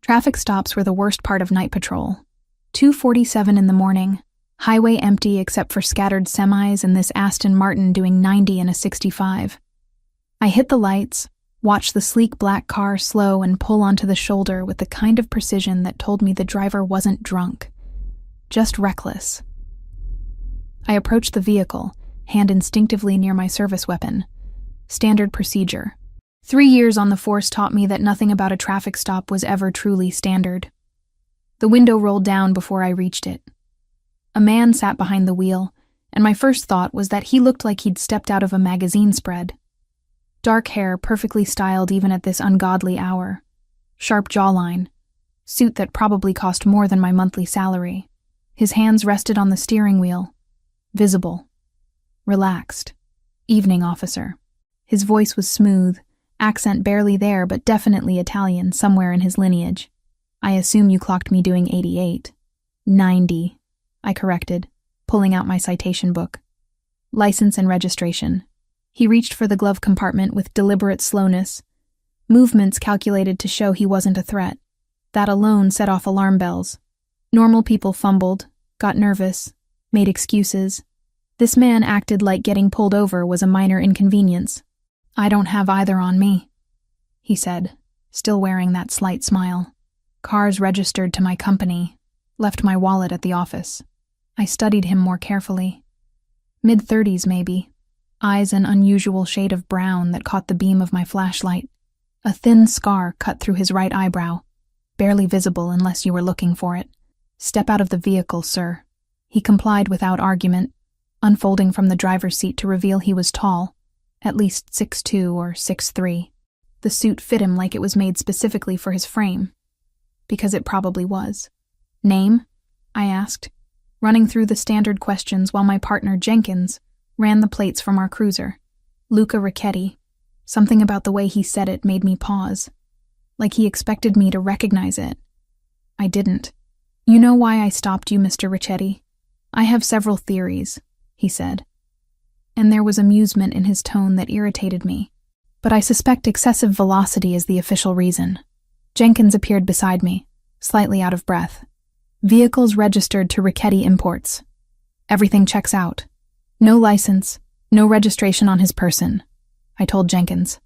Traffic stops were the worst part of night patrol. 2:47 in the morning, highway empty except for scattered semis and this Aston Martin doing 90 in a 65. I hit the lights, watched the sleek black car slow and pull onto the shoulder with the kind of precision that told me the driver wasn't drunk, just reckless. I approached the vehicle, hand instinctively near my service weapon. Standard procedure. 3 years on the force taught me that nothing about a traffic stop was ever truly standard. The window rolled down before I reached it. A man sat behind the wheel, and my first thought was that he looked like he'd stepped out of a magazine spread. Dark hair, perfectly styled even at this ungodly hour. Sharp jawline. Suit that probably cost more than my monthly salary. His hands rested on the steering wheel. Visible. Relaxed. Evening officer. His voice was smooth, accent barely there but definitely Italian somewhere in his lineage. I assume you clocked me doing 88. 90, I corrected, pulling out my citation book. License and registration. He reached for the glove compartment with deliberate slowness. Movements calculated to show he wasn't a threat. That alone set off alarm bells. Normal people fumbled, got nervous, made excuses. This man acted like getting pulled over was a minor inconvenience. I don't have either on me, he said, still wearing that slight smile. Cars registered to my company, left my wallet at the office. I studied him more carefully. Mid-30s maybe, eyes an unusual shade of brown that caught the beam of my flashlight. A thin scar cut through his right eyebrow, barely visible unless you were looking for it. Step out of the vehicle, sir. He complied without argument, unfolding from the driver's seat to reveal he was tall, at least 6'2" or 6'3". The suit fit him like it was made specifically for his frame. Because it probably was. Name? I asked, running through the standard questions while my partner, Jenkins, ran the plates from our cruiser. Luca Ricchetti. Something about the way he said it made me pause. Like he expected me to recognize it. I didn't. You know why I stopped you, Mr. Ricchetti? I have several theories, he said. And there was amusement in his tone that irritated me. But I suspect excessive velocity is the official reason. Jenkins appeared beside me, slightly out of breath. Vehicles registered to Ricchetti Imports. Everything checks out. No license, no registration on his person, I told Jenkins.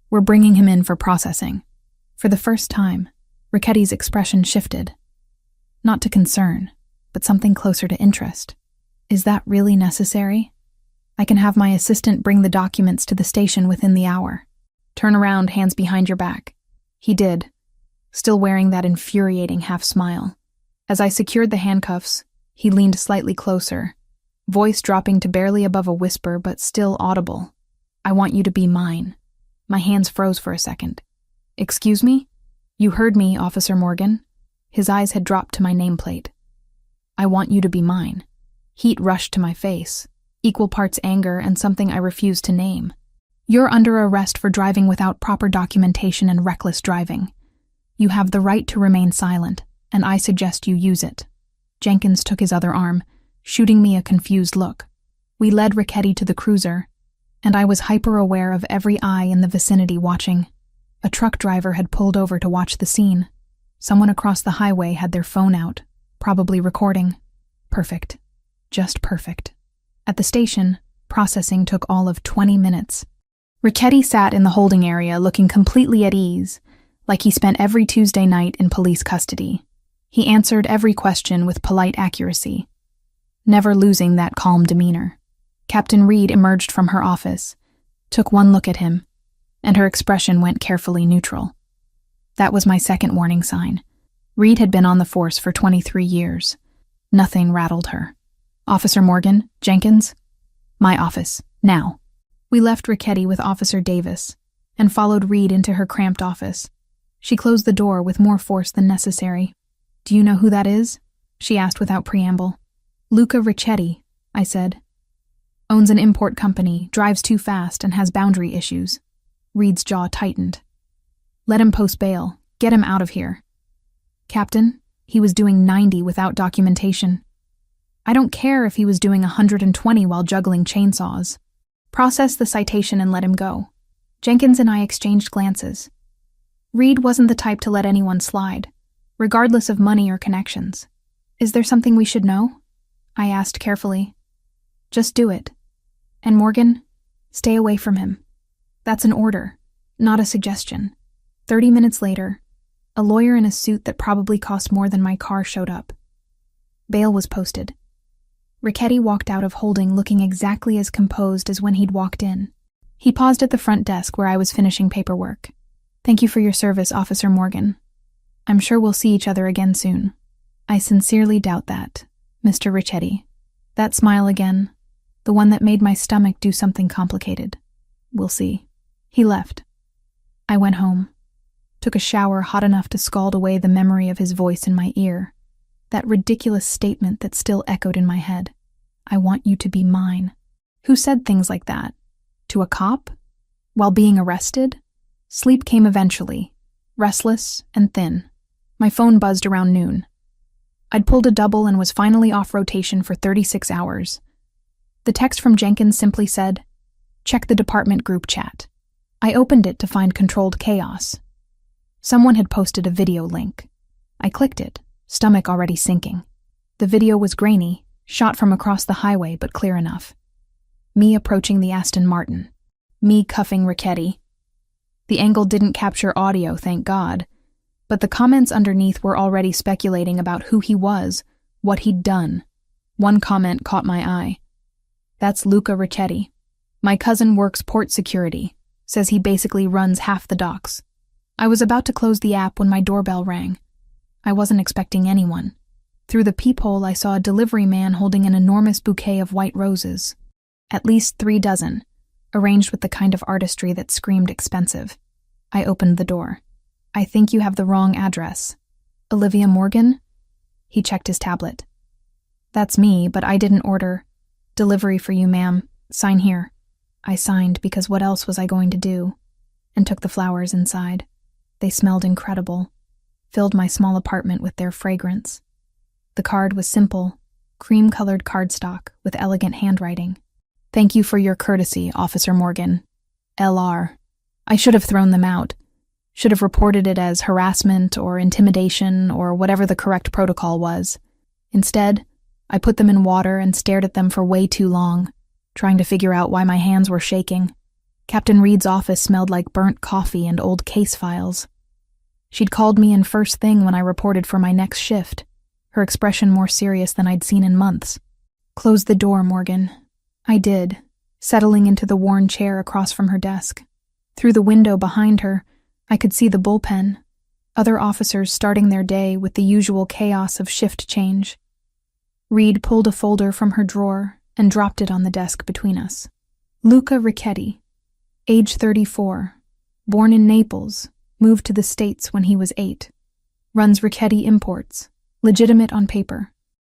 We're bringing him in for processing. For the first time, Ricchetti's expression shifted. Not to concern, but something closer to interest. Is that really necessary? I can have my assistant bring the documents to the station within the hour. Turn around, hands behind your back. He did, still wearing that infuriating half-smile. As I secured the handcuffs, he leaned slightly closer, voice dropping to barely above a whisper but still audible. I want you to be mine. My hands froze for a second. Excuse me? You heard me, Officer Morgan. His eyes had dropped to my nameplate. I want you to be mine. Heat rushed to my face, equal parts anger and something I refused to name. You're under arrest for driving without proper documentation and reckless driving. You have the right to remain silent, and I suggest you use it. Jenkins took his other arm, shooting me a confused look. We led Ricchetti to the cruiser, and I was hyper-aware of every eye in the vicinity watching. A truck driver had pulled over to watch the scene. Someone across the highway had their phone out, probably recording. Perfect. Just perfect. At the station, processing took all of 20 minutes. Ricchetti sat in the holding area looking completely at ease, like he spent every Tuesday night in police custody. He answered every question with polite accuracy, never losing that calm demeanor. Captain Reed emerged from her office, took one look at him, and her expression went carefully neutral. That was my second warning sign. Reed had been on the force for 23 years. Nothing rattled her. Officer Morgan, Jenkins? My office, now. We left Ricchetti with Officer Davis and followed Reed into her cramped office. She closed the door with more force than necessary. Do you know who that is? She asked without preamble. Luca Ricchetti, I said. Owns an import company, drives too fast, and has boundary issues. Reed's jaw tightened. Let him post bail. Get him out of here. Captain, he was doing 90 without documentation. I don't care if he was doing 120 while juggling chainsaws. Process the citation and let him go. Jenkins and I exchanged glances. Reed wasn't the type to let anyone slide, regardless of money or connections. Is there something we should know? I asked carefully. Just do it. And Morgan, stay away from him. That's an order, not a suggestion. 30 minutes later, a lawyer in a suit that probably cost more than my car showed up. Bail was posted. Richetti walked out of holding looking exactly as composed as when he'd walked in. He paused at the front desk where I was finishing paperwork. Thank you for your service, Officer Morgan. I'm sure we'll see each other again soon. I sincerely doubt that, Mr. Richetti. That smile again, the one that made my stomach do something complicated. We'll see. He left. I went home. Took a shower hot enough to scald away the memory of his voice in my ear. That ridiculous statement that still echoed in my head. I want you to be mine. Who said things like that? To a cop? While being arrested? Sleep came eventually, restless and thin. My phone buzzed around noon. I'd pulled a double and was finally off rotation for 36 hours. The text from Jenkins simply said, "Check the department group chat." I opened it to find controlled chaos. Someone had posted a video link. I clicked it, stomach already sinking. The video was grainy, shot from across the highway but clear enough. Me approaching the Aston Martin. Me cuffing Richetti. The angle didn't capture audio, thank God, but the comments underneath were already speculating about who he was, what he'd done. One comment caught my eye. That's Luca Richetti. My cousin works port security, says he basically runs half the docks. I was about to close the app when my doorbell rang. I wasn't expecting anyone. Through the peephole, I saw a delivery man holding an enormous bouquet of white roses. At least 3 dozen, arranged with the kind of artistry that screamed expensive. I opened the door. I think you have the wrong address. Olivia Morgan? He checked his tablet. That's me, but I didn't order. Delivery for you, ma'am. Sign here. I signed because what else was I going to do? And took the flowers inside. They smelled incredible, filled my small apartment with their fragrance. The card was simple, cream-colored cardstock with elegant handwriting. Thank you for your courtesy, Officer Morgan. L.R. I should have thrown them out. Should have reported it as harassment or intimidation or whatever the correct protocol was. Instead, I put them in water and stared at them for way too long, trying to figure out why my hands were shaking. Captain Reed's office smelled like burnt coffee and old case files. She'd called me in first thing when I reported for my next shift, her expression more serious than I'd seen in months. Close the door, Morgan. I did, settling into the worn chair across from her desk. Through the window behind her, I could see the bullpen, other officers starting their day with the usual chaos of shift change. Reed pulled a folder from her drawer and dropped it on the desk between us. Luca Richetti, age 34, born in Naples, moved to the States when he was 8. Runs Richetti Imports, legitimate on paper.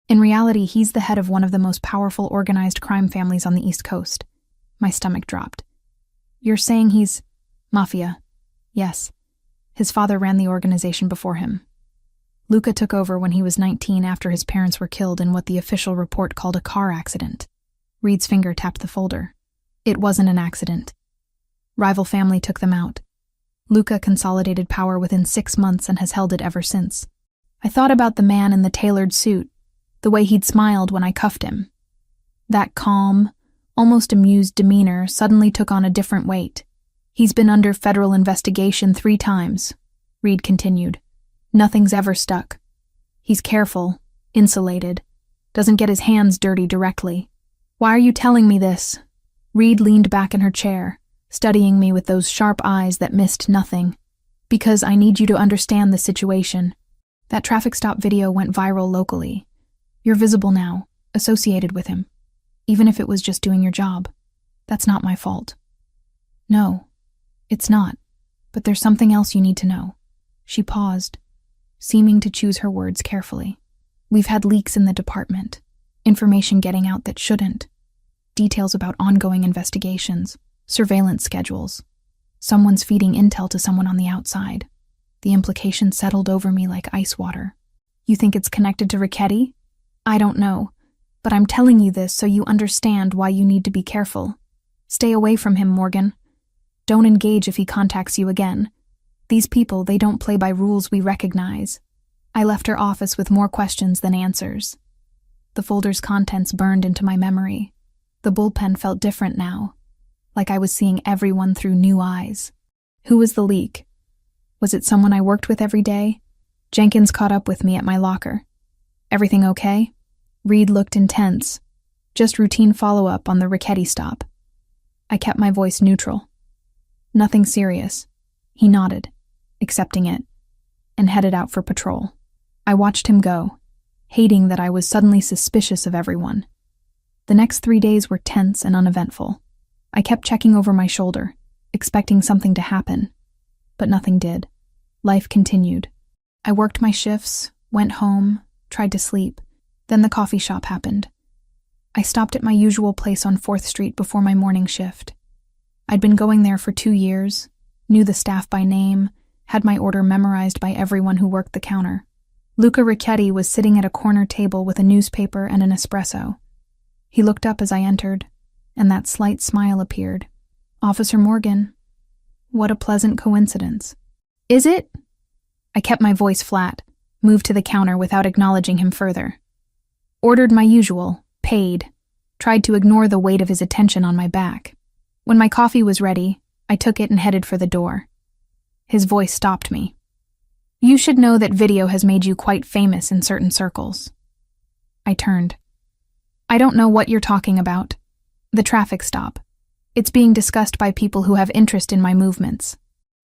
In reality, he's the head of one of the most powerful organized crime families on the East Coast. My stomach dropped. You're saying he's Mafia? Yes. His father ran the organization before him. Luca took over when he was 19 after his parents were killed in what the official report called a car accident. Reed's finger tapped the folder. It wasn't an accident. Rival family took them out. Luca consolidated power within 6 months and has held it ever since. I thought about the man in the tailored suit, the way he'd smiled when I cuffed him. That calm, almost amused demeanor suddenly took on a different weight. He's been under federal investigation 3 times, Reed continued. Nothing's ever stuck. He's careful, insulated, doesn't get his hands dirty directly. Why are you telling me this? Reed leaned back in her chair, studying me with those sharp eyes that missed nothing. Because I need you to understand the situation. That traffic stop video went viral locally. You're visible now, associated with him. Even if it was just doing your job. That's not my fault. No, it's not. But there's something else you need to know. She paused, seeming to choose her words carefully. We've had leaks in the department. Information getting out that shouldn't. Details about ongoing investigations. Surveillance schedules. Someone's feeding intel to someone on the outside. The implication settled over me like ice water. You think it's connected to Richetti? I don't know, but I'm telling you this so you understand why you need to be careful. Stay away from him, Morgan. Don't engage if he contacts you again. These people, they don't play by rules we recognize. I left her office with more questions than answers. The folder's contents burned into my memory. The bullpen felt different now, like I was seeing everyone through new eyes. Who was the leak? Was it someone I worked with every day? Jenkins caught up with me at my locker. Everything okay? Reed looked intense. Just routine follow-up on the Richetti stop. I kept my voice neutral. Nothing serious. He nodded, accepting it, and headed out for patrol. I watched him go, hating that I was suddenly suspicious of everyone. The next 3 days were tense and uneventful. I kept checking over my shoulder, expecting something to happen, but nothing did. Life continued. I worked my shifts, went home, tried to sleep. Then the coffee shop happened. I stopped at my usual place on 4th Street before my morning shift. I'd been going there for 2 years, knew the staff by name, had my order memorized by everyone who worked the counter. Luca Richetti was sitting at a corner table with a newspaper and an espresso. He looked up as I entered, and that slight smile appeared. Officer Morgan. What a pleasant coincidence. Is it? I kept my voice flat, moved to the counter without acknowledging him further. Ordered my usual, paid, tried to ignore the weight of his attention on my back. When my coffee was ready, I took it and headed for the door. His voice stopped me. You should know that video has made you quite famous in certain circles. I turned. I don't know what you're talking about. The traffic stop. It's being discussed by people who have interest in my movements.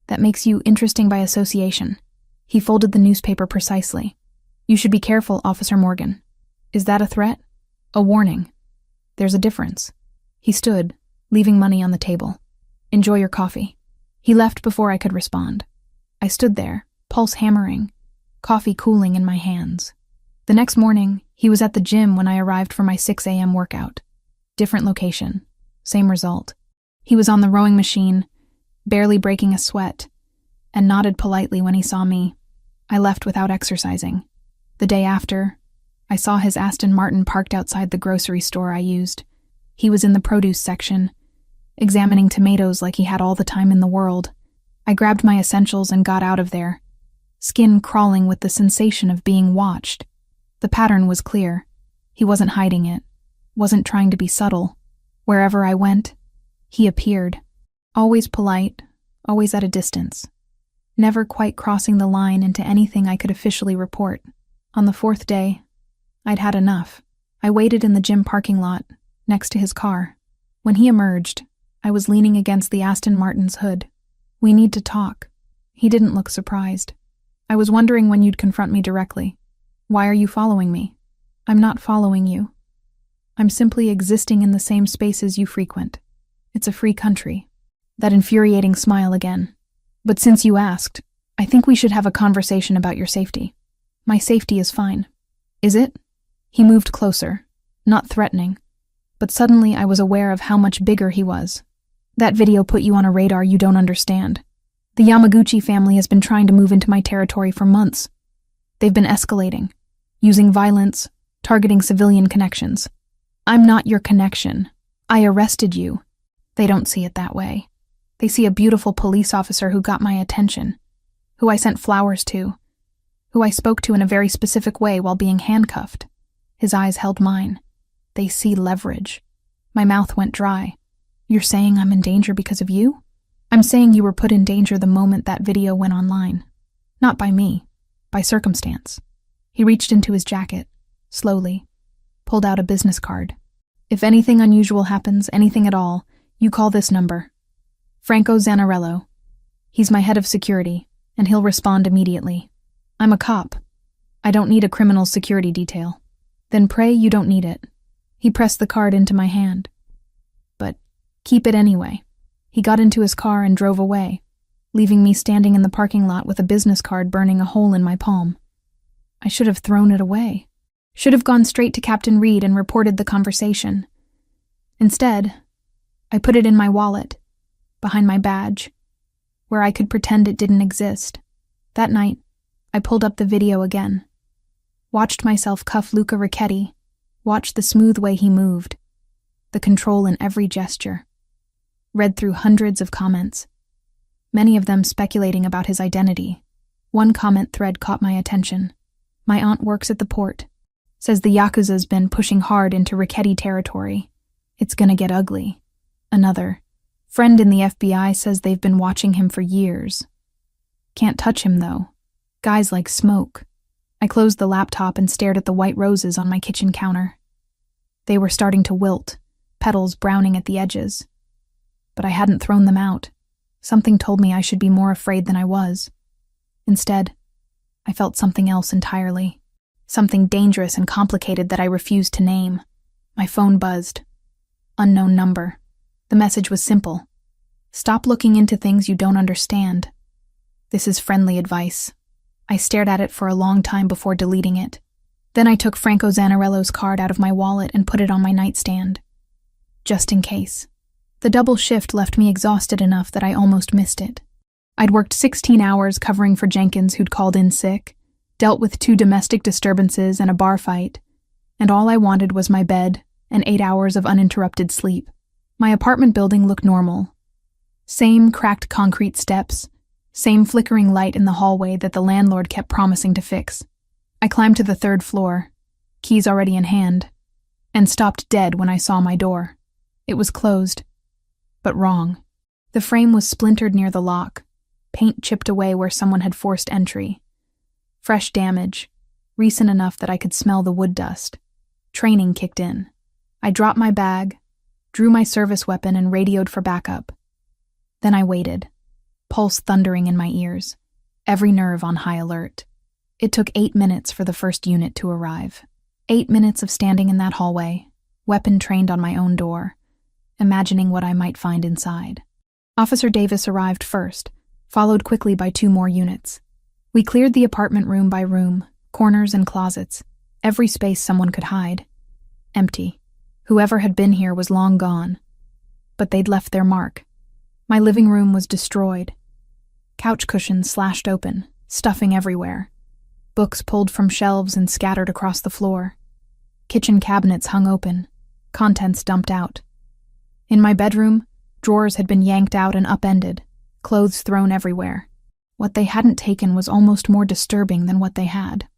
That makes you interesting by association. He folded the newspaper precisely. You should be careful, Officer Morgan. Is that a threat? A warning? There's a difference. He stood, leaving money on the table. Enjoy your coffee. He left before I could respond. I stood there, pulse hammering, coffee cooling in my hands. The next morning, he was at the gym when I arrived for my 6 a.m. workout. Different location, same result. He was on the rowing machine, barely breaking a sweat, and nodded politely when he saw me. I left without exercising. The day after, I saw his Aston Martin parked outside the grocery store I used. He was in the produce section, examining tomatoes like he had all the time in the world. I grabbed my essentials and got out of there, skin crawling with the sensation of being watched. The pattern was clear. He wasn't hiding it, wasn't trying to be subtle. Wherever I went, he appeared. Always polite, always at a distance. Never quite crossing the line into anything I could officially report. On the 4th day, I'd had enough. I waited in the gym parking lot, next to his car. When he emerged, I was leaning against the Aston Martin's hood. We need to talk. He didn't look surprised. I was wondering when you'd confront me directly. Why are you following me? I'm not following you. I'm simply existing in the same spaces you frequent. It's a free country. That infuriating smile again. But since you asked, I think we should have a conversation about your safety. My safety is fine. Is it? He moved closer, not threatening, but suddenly I was aware of how much bigger he was. That video put you on a radar you don't understand. The Yamaguchi family has been trying to move into my territory for months. They've been escalating, using violence, targeting civilian connections. I'm not your connection. I arrested you. They don't see it that way. They see a beautiful police officer who got my attention, who I sent flowers to, who I spoke to in a very specific way while being handcuffed. His eyes held mine. They see leverage. My mouth went dry. You're saying I'm in danger because of you? I'm saying you were put in danger the moment that video went online. Not by me, by circumstance. He reached into his jacket, slowly, pulled out a business card. If anything unusual happens, anything at all, you call this number. Franco Zanarello. He's my head of security, and he'll respond immediately. I'm a cop. I don't need a criminal security detail. Then pray you don't need it. He pressed the card into my hand. But keep it anyway. He got into his car and drove away, leaving me standing in the parking lot with a business card burning a hole in my palm. I should have thrown it away. Should have gone straight to Captain Reed and reported the conversation. Instead, I put it in my wallet, behind my badge, where I could pretend it didn't exist. That night, I pulled up the video again. Watched myself cuff Luca Richetti, watched the smooth way he moved, the control in every gesture. Read through hundreds of comments. many of them speculating about his identity. One comment thread caught my attention. "My aunt works at the port. Says the Yakuza's been pushing hard into Richetti territory. It's gonna get ugly." Another, "Friend in the FBI says they've been watching him for years. Can't touch him, though. Guys like smoke." I closed the laptop and stared at the white roses on my kitchen counter. They were starting to wilt, petals browning at the edges. But I hadn't thrown them out. Something told me I should be more afraid than I was. Instead, I felt something else entirely. Something dangerous and complicated that I refused to name. My phone buzzed. Unknown number. The message was simple. "Stop looking into things you don't understand. This is friendly advice." I stared at it for a long time before deleting it. Then I took Franco Zanarello's card out of my wallet and put it on my nightstand. Just in case. The double shift left me exhausted enough that I almost missed it. I'd worked 16 hours covering for Jenkins, who'd called in sick, dealt with 2 domestic disturbances and a bar fight, and all I wanted was my bed and 8 hours of uninterrupted sleep. My apartment building looked normal. Same cracked concrete steps, same flickering light in the hallway that the landlord kept promising to fix. I climbed to the 3rd floor, keys already in hand, and stopped dead when I saw my door. It was closed, but wrong. The frame was splintered near the lock, paint chipped away where someone had forced entry. Fresh damage, recent enough that I could smell the wood dust. Training kicked in. I dropped my bag, drew my service weapon, and radioed for backup. Then I waited, pulse thundering in my ears, every nerve on high alert. It took 8 minutes for the first unit to arrive. 8 minutes of standing in that hallway, weapon trained on my own door, imagining what I might find inside. Officer Davis arrived first, followed quickly by 2 more units. We cleared the apartment room by room, corners and closets, every space someone could hide. Empty. Whoever had been here was long gone. But they'd left their mark. My living room was destroyed. Couch cushions slashed open, stuffing everywhere. Books pulled from shelves and scattered across the floor. Kitchen cabinets hung open, contents dumped out. In my bedroom, drawers had been yanked out and upended, clothes thrown everywhere. What they hadn't taken was almost more disturbing than what they had.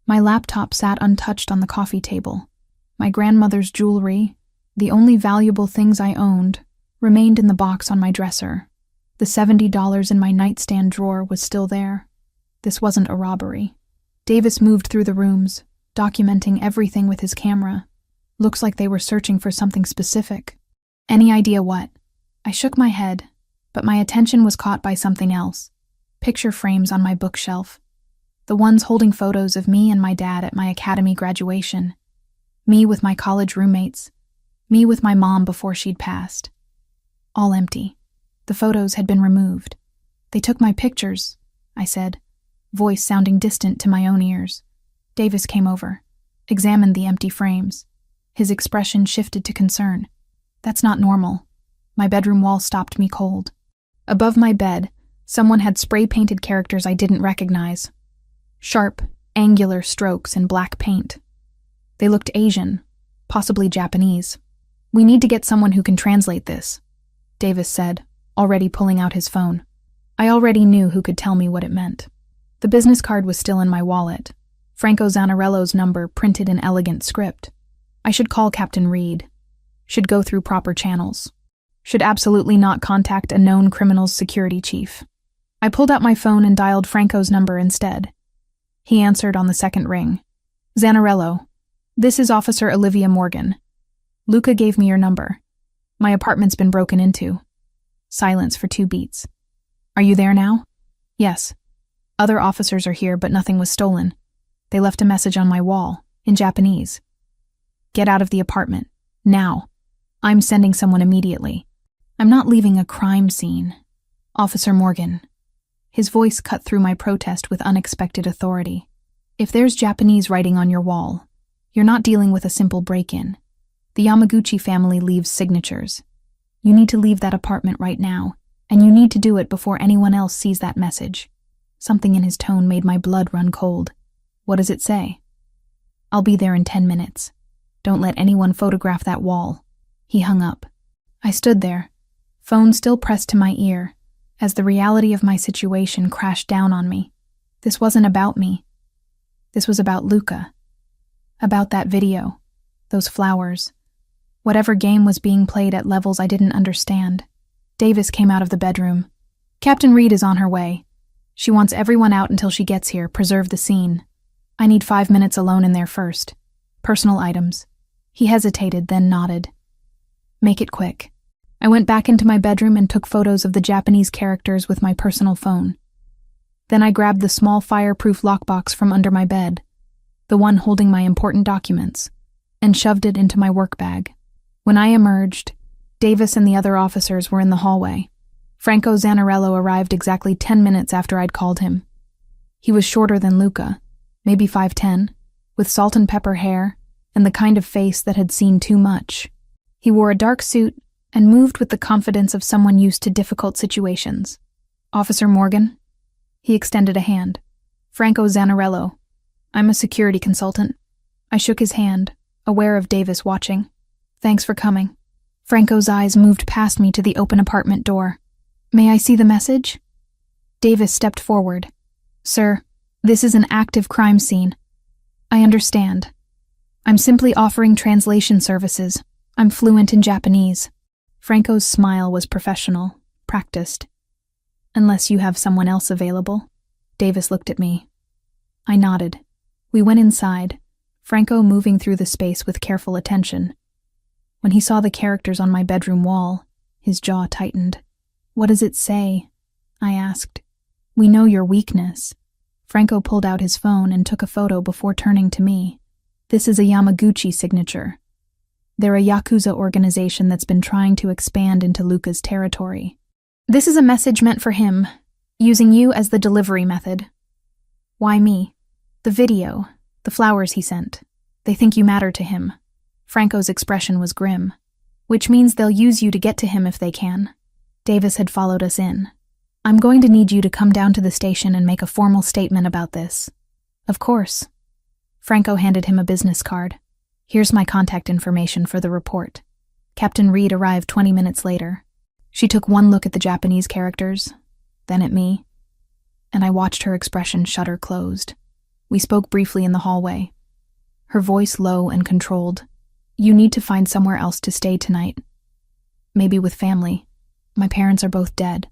My laptop sat untouched on the coffee table. My grandmother's jewelry, the only valuable things I owned, remained in the box on my dresser. The $70 in my nightstand drawer was still there. This wasn't a robbery. Davis moved through the rooms, documenting everything with his camera. Looks like they were searching for something specific. Any idea what? I shook my head, but my attention was caught by something else. Picture frames on my bookshelf. The ones holding photos of me and my dad at my academy graduation. Me with my college roommates. Me with my mom before she'd passed. All empty. The photos had been removed. "They took my pictures," I said, voice sounding distant to my own ears. Davis came over, examined the empty frames. His expression shifted to concern. "That's not normal." My bedroom wall stopped me cold. Above my bed, someone had spray-painted characters I didn't recognize. Sharp, angular strokes in black paint. They looked Asian, possibly Japanese. "We need to get someone who can translate this," Davis said, already pulling out his phone. I already knew who could tell me what it meant. The business card was still in my wallet, Franco Zanarello's number printed in elegant script. I should call Captain Reed. Should go through proper channels. Should absolutely not contact a known criminal's security chief. I pulled out my phone and dialed Franco's number instead. He answered on the second ring. "Zanarello, this is Officer Olivia Morgan. Luca gave me your number. My apartment's been broken into." Silence for 2 beats. "Are you there now?" "Yes. Other officers are here, but nothing was stolen. They left a message on my wall, in Japanese. Get out of the apartment. Now. I'm sending someone immediately. I'm not leaving a crime scene. Officer Morgan." His voice cut through my protest with unexpected authority. "If there's Japanese writing on your wall, you're not dealing with a simple break-in. The Yamaguchi family leaves signatures. You need to leave that apartment right now, and you need to do it before anyone else sees that message." Something in his tone made my blood run cold. "What does it say?" "I'll be there in 10 minutes. Don't let anyone photograph that wall." He hung up. I stood there, phone still pressed to my ear, as the reality of my situation crashed down on me. This wasn't about me. This was about Luca. About that video. Those flowers. Whatever game was being played at levels I didn't understand. Davis came out of the bedroom. Captain Reed is on her way. She wants everyone out until she gets here. Preserve the scene. I need 5 minutes alone in there first. Personal items. He hesitated, then nodded. Make it quick. I went back into my bedroom and took photos of the Japanese characters with my personal phone. Then I grabbed the small fireproof lockbox from under my bed, the one holding my important documents, and shoved it into my work bag. When I emerged, Davis and the other officers were in the hallway. Franco Zanarello arrived exactly 10 minutes after I'd called him. He was shorter than Luca, maybe 5'10", with salt and pepper hair and the kind of face that had seen too much. He wore a dark suit and moved with the confidence of someone used to difficult situations. Officer Morgan? He extended a hand. Franco Zanarello. I'm a security consultant. I shook his hand, aware of Davis watching. Thanks for coming. Franco's eyes moved past me to the open apartment door. May I see the message? Davis stepped forward. Sir, this is an active crime scene. I understand. I'm simply offering translation services. I'm fluent in Japanese. Franco's smile was professional, practiced. Unless you have someone else available. Davis looked at me. I nodded. We went inside, Franco moving through the space with careful attention. When he saw the characters on my bedroom wall, his jaw tightened. What does it say? I asked. We know your weakness. Franco pulled out his phone and took a photo before turning to me. This is a Yamaguchi signature. They're a Yakuza organization that's been trying to expand into Luca's territory. This is a message meant for him, using you as the delivery method. Why me? The video, the flowers he sent. They think you matter to him. Franco's expression was grim. Which means they'll use you to get to him if they can. Davis had followed us in. I'm going to need you to come down to the station and make a formal statement about this. Of course. Franco handed him a business card. Here's my contact information for the report. Captain Reed arrived 20 minutes later. She took one look at the Japanese characters, then at me, and I watched her expression shutter closed. We spoke briefly in the hallway. Her voice low and controlled. You need to find somewhere else to stay tonight. Maybe with family. My parents are both dead.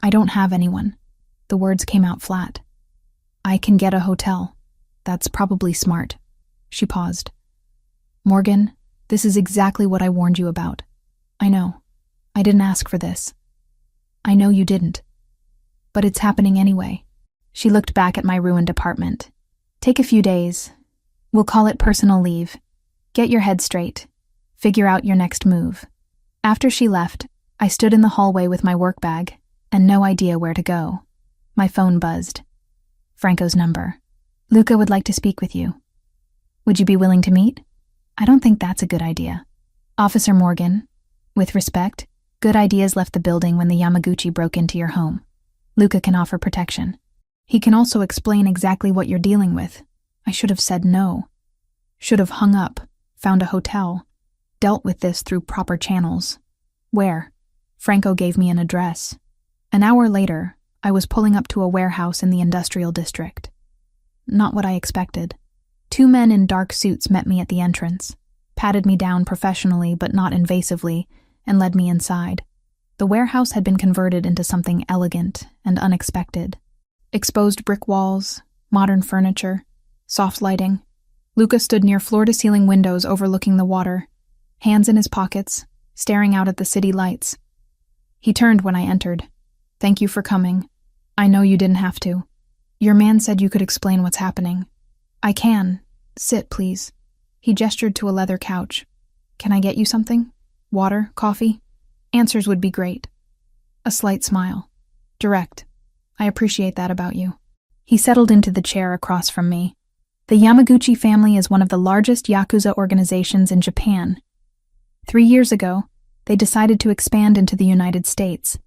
I don't have anyone. The words came out flat. I can get a hotel. That's probably smart. She paused. Morgan, this is exactly what I warned you about. I know. I didn't ask for this. I know you didn't. But it's happening anyway. She looked back at my ruined apartment. Take a few days. We'll call it personal leave. Get your head straight. Figure out your next move. After she left, I stood in the hallway with my work bag and no idea where to go. My phone buzzed. Franco's number. Luca would like to speak with you. Would you be willing to meet? I don't think that's a good idea. Officer Morgan, with respect, good ideas left the building when the Yamaguchi broke into your home. Luca can offer protection. He can also explain exactly what you're dealing with. I should have said no. Should have hung up, found a hotel, dealt with this through proper channels. Where? Franco gave me an address. An hour later, I was pulling up to a warehouse in the industrial district. Not what I expected. 2 men in dark suits met me at the entrance, patted me down professionally but not invasively, and led me inside. The warehouse had been converted into something elegant and unexpected. Exposed brick walls, modern furniture, soft lighting. Luca stood near floor-to-ceiling windows overlooking the water, hands in his pockets, staring out at the city lights. He turned when I entered. Thank you for coming. I know you didn't have to. Your man said you could explain what's happening. I can. Sit, please. He gestured to a leather couch. Can I get you something? Water? Coffee? Answers would be great. A slight smile. Direct. I appreciate that about you. He settled into the chair across from me. The Yamaguchi family is one of the largest Yakuza organizations in Japan. 3 years ago, they decided to expand into the United States.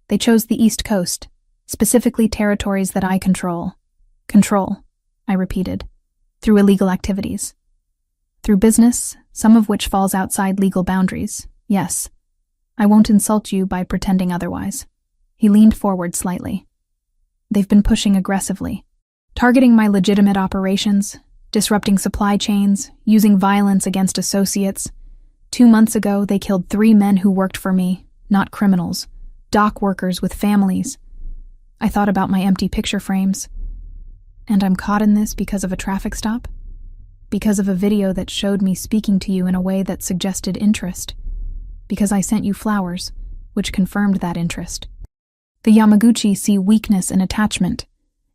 They chose the East Coast, specifically territories that I control. Control, I repeated, through illegal activities. Through business, some of which falls outside legal boundaries, yes. I won't insult you by pretending otherwise. He leaned forward slightly. They've been pushing aggressively, targeting my legitimate operations, disrupting supply chains, using violence against associates. 2 months ago, they killed 3 men who worked for me, not criminals, dock workers with families. I thought about my empty picture frames. And I'm caught in this because of a traffic stop? Because of a video that showed me speaking to you in a way that suggested interest? Because I sent you flowers, which confirmed that interest? The Yamaguchi see weakness in attachment,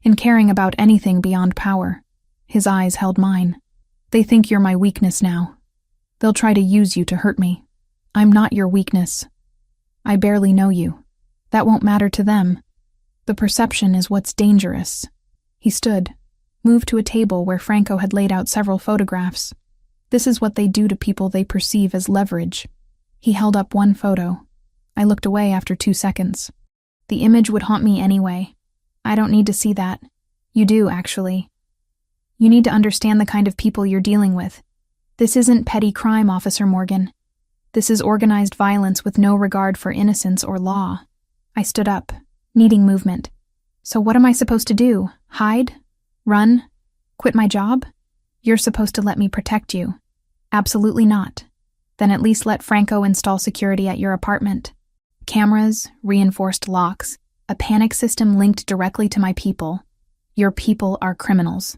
in caring about anything beyond power. His eyes held mine. They think you're my weakness now. They'll try to use you to hurt me. I'm not your weakness. I barely know you. That won't matter to them. The perception is what's dangerous. He stood, moved to a table where Franco had laid out several photographs. This is what they do to people they perceive as leverage. He held up one photo. I looked away after 2 seconds. The image would haunt me anyway. I don't need to see that. You do, actually. You need to understand the kind of people you're dealing with. This isn't petty crime, Officer Morgan. This is organized violence with no regard for innocence or law. I stood up, needing movement. So what am I supposed to do? Hide? Run? Quit my job? You're supposed to let me protect you. Absolutely not. Then at least let Franco install security at your apartment. Cameras, reinforced locks, a panic system linked directly to my people. Your people are criminals.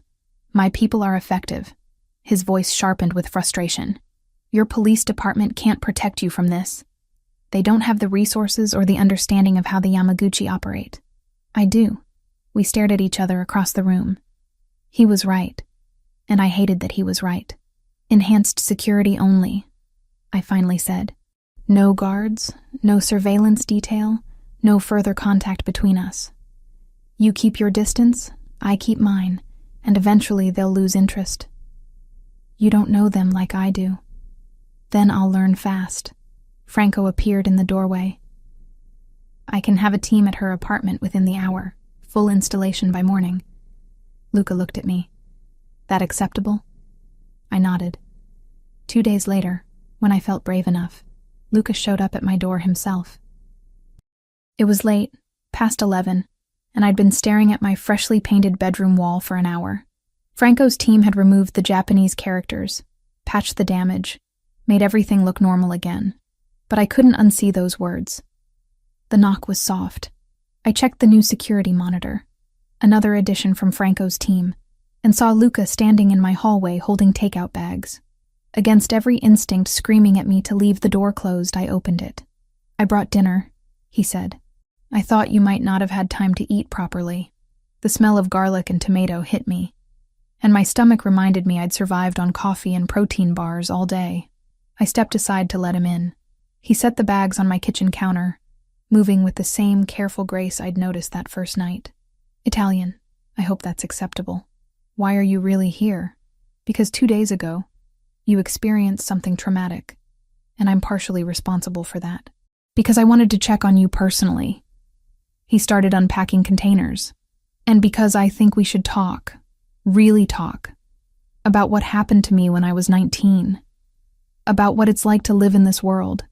My people are effective. His voice sharpened with frustration. Your police department can't protect you from this. They don't have the resources or the understanding of how the Yamaguchi operate. I do. We stared at each other across the room. He was right, and I hated that he was right. Enhanced security only, I finally said. No guards, no surveillance detail, no further contact between us. You keep your distance, I keep mine, and eventually they'll lose interest. You don't know them like I do. Then I'll learn fast. Franco appeared in the doorway. I can have a team at her apartment within the hour, full installation by morning. Luca looked at me. That acceptable? I nodded. 2 days later, when I felt brave enough, Luca showed up at my door himself. It was late, past 11, and I'd been staring at my freshly painted bedroom wall for an hour. Franco's team had removed the Japanese characters, patched the damage, made everything look normal again. But I couldn't unsee those words. The knock was soft. I checked the new security monitor, another addition from Franco's team, and saw Luca standing in my hallway holding takeout bags. Against every instinct screaming at me to leave the door closed, I opened it. I brought dinner, he said. I thought you might not have had time to eat properly. The smell of garlic and tomato hit me, and my stomach reminded me I'd survived on coffee and protein bars all day. I stepped aside to let him in. He set the bags on my kitchen counter, moving with the same careful grace I'd noticed that first night. Italian, I hope that's acceptable. Why are you really here? Because 2 days ago, you experienced something traumatic, and I'm partially responsible for that. Because I wanted to check on you personally. He started unpacking containers. And because I think we should talk, really talk, about what happened to me when I was 19. About what it's like to live in this world.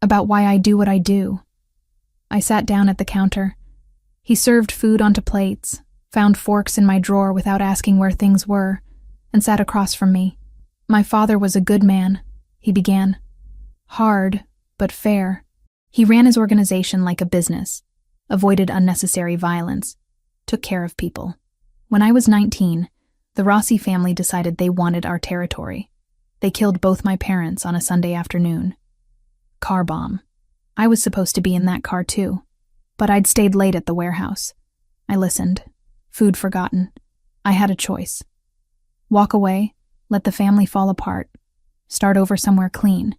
About why I do what I do. I sat down at the counter. He served food onto plates, found forks in my drawer without asking where things were, and sat across from me. My father was a good man, he began. Hard, but fair. He ran his organization like a business, avoided unnecessary violence, took care of people. When I was 19, the Rossi family decided they wanted our territory. They killed both my parents on a Sunday afternoon. Car bomb. I was supposed to be in that car too, but I'd stayed late at the warehouse. I listened. Food forgotten. I had a choice. Walk away, let the family fall apart, start over somewhere clean,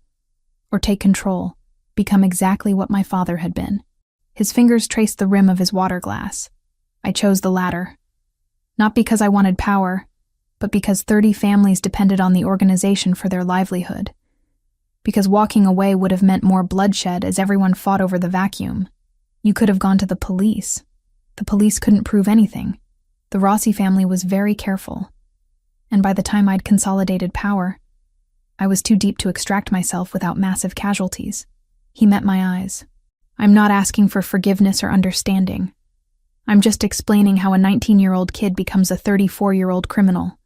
or take control, become exactly what my father had been. His fingers traced the rim of his water glass. I chose the latter. Not because I wanted power, but because 30 families depended on the organization for their livelihood. Because walking away would have meant more bloodshed as everyone fought over the vacuum. You could have gone to the police. The police couldn't prove anything. The Rossi family was very careful. And by the time I'd consolidated power, I was too deep to extract myself without massive casualties. He met my eyes. I'm not asking for forgiveness or understanding. I'm just explaining how a 19-year-old kid becomes a 34-year-old criminal,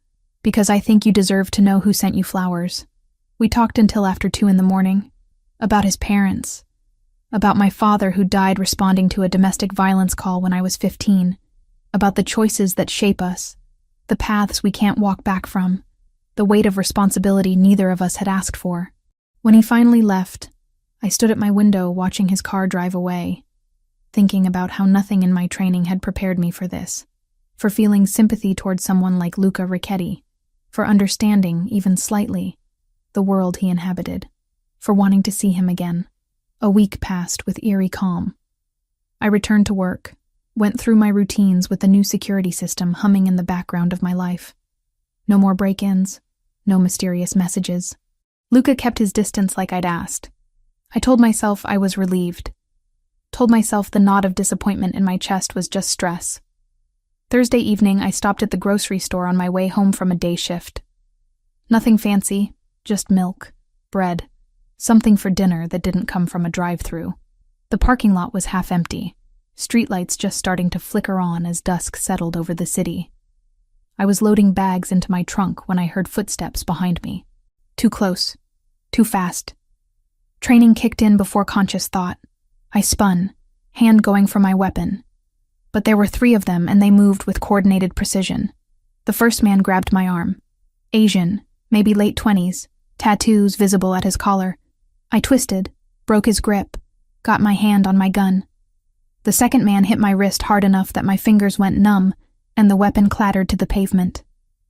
because I think you deserve to know who sent you flowers. We talked until after 2 a.m, about his parents, about my father who died responding to a domestic violence call when I was 15, about the choices that shape us, the paths we can't walk back from, the weight of responsibility neither of us had asked for. When he finally left, I stood at my window watching his car drive away, thinking about how nothing in my training had prepared me for this, for feeling sympathy towards someone like Luca Ricchetti, for understanding, even slightly, the world he inhabited, for wanting to see him again. A week passed with eerie calm. I returned to work, went through my routines with the new security system humming in the background of my life. No more break-ins, no mysterious messages. Luca kept his distance like I'd asked. I told myself I was relieved. Told myself the knot of disappointment in my chest was just stress. Thursday evening, I stopped at the grocery store on my way home from a day shift. Nothing fancy, just milk, bread, something for dinner that didn't come from a drive-thru. The parking lot was half empty, streetlights just starting to flicker on as dusk settled over the city. I was loading bags into my trunk when I heard footsteps behind me. Too close, too fast. Training kicked in before conscious thought. I spun, hand going for my weapon. But there were 3 of them, and they moved with coordinated precision. The first man grabbed my arm. Asian, maybe late 20s, tattoos visible at his collar. I twisted, broke his grip, got my hand on my gun. The second man hit my wrist hard enough that my fingers went numb, and the weapon clattered to the pavement.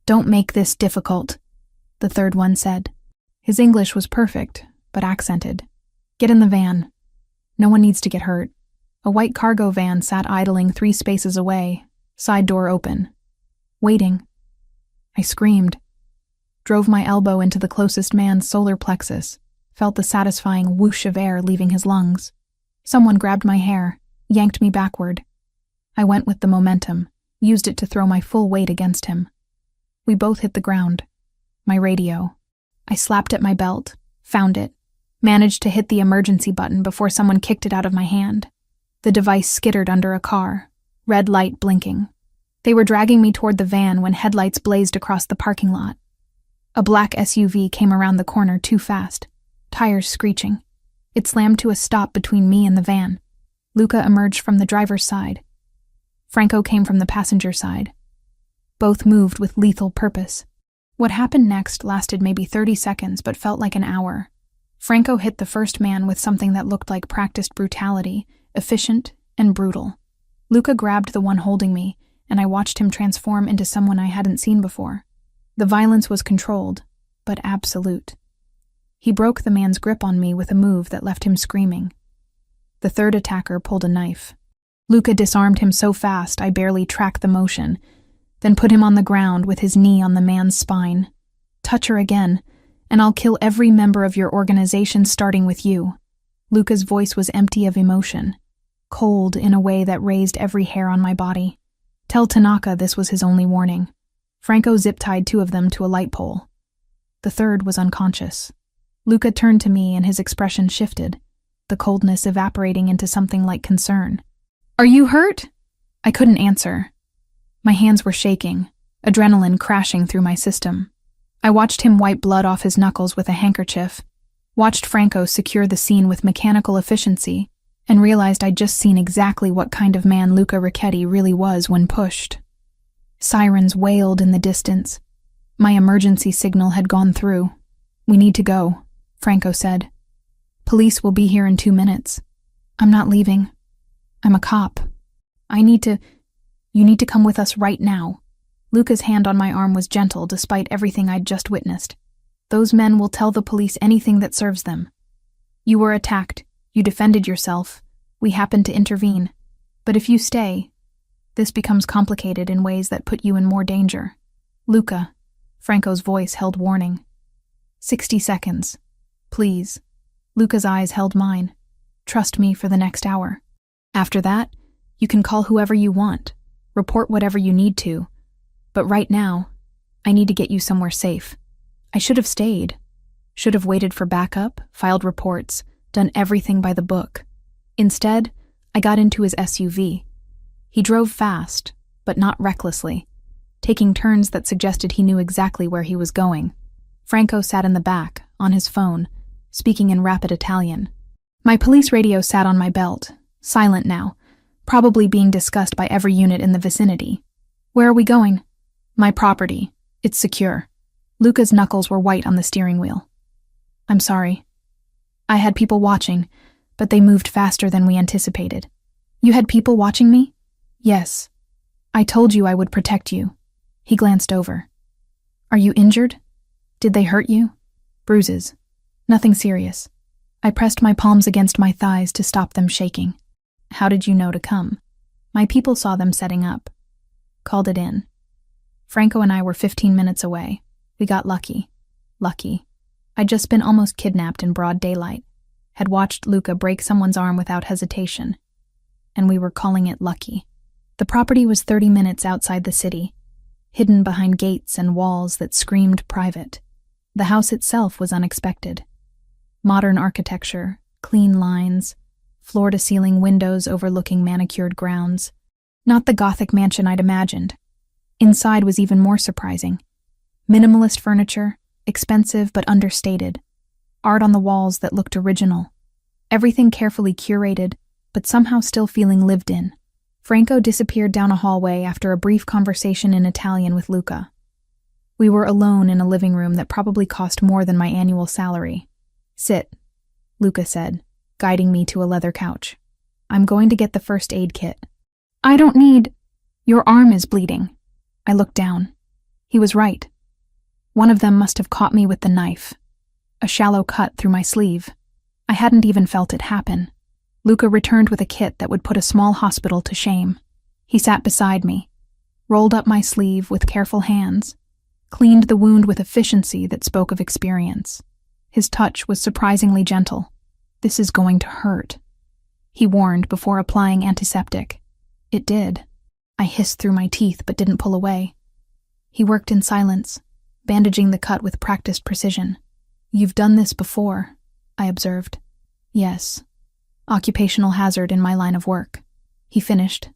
"Don't make this difficult," the third one said. His English was perfect, but accented. "Get in the van. No one needs to get hurt." A white cargo van sat idling 3 spaces away, side door open. Waiting. I screamed. Drove my elbow into the closest man's solar plexus, felt the satisfying whoosh of air leaving his lungs. Someone grabbed my hair, yanked me backward. I went with the momentum, used it to throw my full weight against him. We both hit the ground. My radio. I slapped at my belt, found it, managed to hit the emergency button before someone kicked it out of my hand. The device skittered under a car, red light blinking. They were dragging me toward the van when headlights blazed across the parking lot. A black SUV came around the corner too fast, tires screeching. It slammed to a stop between me and the van. Luca emerged from the driver's side. Franco came from the passenger side. Both moved with lethal purpose. What happened next lasted maybe 30 seconds but felt like an hour. Franco hit the first man with something that looked like practiced brutality, efficient and brutal. Luca grabbed the one holding me, and I watched him transform into someone I hadn't seen before. The violence was controlled, but absolute. He broke the man's grip on me with a move that left him screaming. The third attacker pulled a knife. Luca disarmed him so fast I barely tracked the motion, then put him on the ground with his knee on the man's spine. "Touch her again, and I'll kill every member of your organization starting with you." Luca's voice was empty of emotion, cold in a way that raised every hair on my body. Tell Tanaka this was his only warning. Franco zip-tied 2 of them to a light pole. The third was unconscious. Luca turned to me and his expression shifted, the coldness evaporating into something like concern. "Are you hurt?" I couldn't answer. My hands were shaking, adrenaline crashing through my system. I watched him wipe blood off his knuckles with a handkerchief, watched Franco secure the scene with mechanical efficiency, and realized I'd just seen exactly what kind of man Luca Ricchetti really was when pushed. Sirens wailed in the distance. My emergency signal had gone through. "We need to go," Franco said. "Police will be here in 2 minutes. I'm not leaving. I'm a cop. You need to come with us right now." Luca's hand on my arm was gentle despite everything I'd just witnessed. "Those men will tell the police anything that serves them. You were attacked. You defended yourself. We happened to intervene. But if you stay, this becomes complicated in ways that put you in more danger." "Luca," Franco's voice held warning. 60 seconds. Please." Luca's eyes held mine. "Trust me for the next hour. After that, you can call whoever you want, report whatever you need to. But right now, I need to get you somewhere safe. I should have stayed. Should have waited for backup, filed reports, done everything by the book. Instead, I got into his SUV. He drove fast, but not recklessly, taking turns that suggested he knew exactly where he was going. Franco sat in the back, on his phone, speaking in rapid Italian. My police radio sat on my belt, silent now, probably being discussed by every unit in the vicinity. Where are we going? My property. It's secure. Luca's knuckles were white on the steering wheel. I'm sorry. I had people watching, but they moved faster than we anticipated. You had people watching me? Yes. I told you I would protect you. He glanced over. Are you injured? Did they hurt you? Bruises. Nothing serious. I pressed my palms against my thighs to stop them shaking. How did you know to come? My people saw them setting up. Called it in. Franco and I were 15 minutes away. We got lucky. Lucky. I'd just been almost kidnapped in broad daylight. Had watched Luca break someone's arm without hesitation. And we were calling it lucky. The property was 30 minutes outside the city, hidden behind gates and walls that screamed private. The house itself was unexpected. Modern architecture, clean lines, floor-to-ceiling windows overlooking manicured grounds. Not the Gothic mansion I'd imagined. Inside was even more surprising. Minimalist furniture, expensive but understated. Art on the walls that looked original. Everything carefully curated, but somehow still feeling lived in. Franco disappeared down a hallway after a brief conversation in Italian with Luca. We were alone in a living room that probably cost more than my annual salary. Sit, Luca said, guiding me to a leather couch. I'm going to get the first aid kit. I don't need... Your arm is bleeding. I looked down. He was right. One of them must have caught me with the knife. A shallow cut through my sleeve. I hadn't even felt it happen. Luca returned with a kit that would put a small hospital to shame. He sat beside me, rolled up my sleeve with careful hands, cleaned the wound with efficiency that spoke of experience. His touch was surprisingly gentle. This is going to hurt, he warned before applying antiseptic. It did. I hissed through my teeth but didn't pull away. He worked in silence, bandaging the cut with practiced precision. You've done this before, I observed. Yes. Occupational hazard in my line of work. He finished,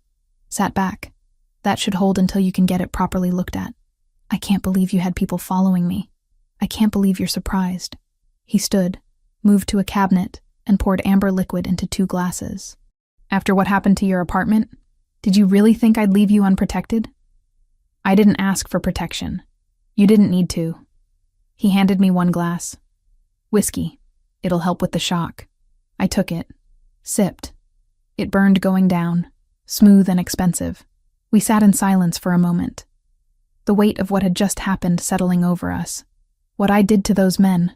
sat back. That should hold until you can get it properly looked at. I can't believe you had people following me. I can't believe you're surprised. He stood, moved to a cabinet, and poured amber liquid into 2 glasses. After what happened to your apartment, did you really think I'd leave you unprotected? I didn't ask for protection. You didn't need to. He handed me 1 glass. Whiskey. It'll help with the shock. I took it. Sipped. It burned going down, smooth and expensive. We sat in silence for a moment. The weight of what had just happened settling over us. What I did to those men,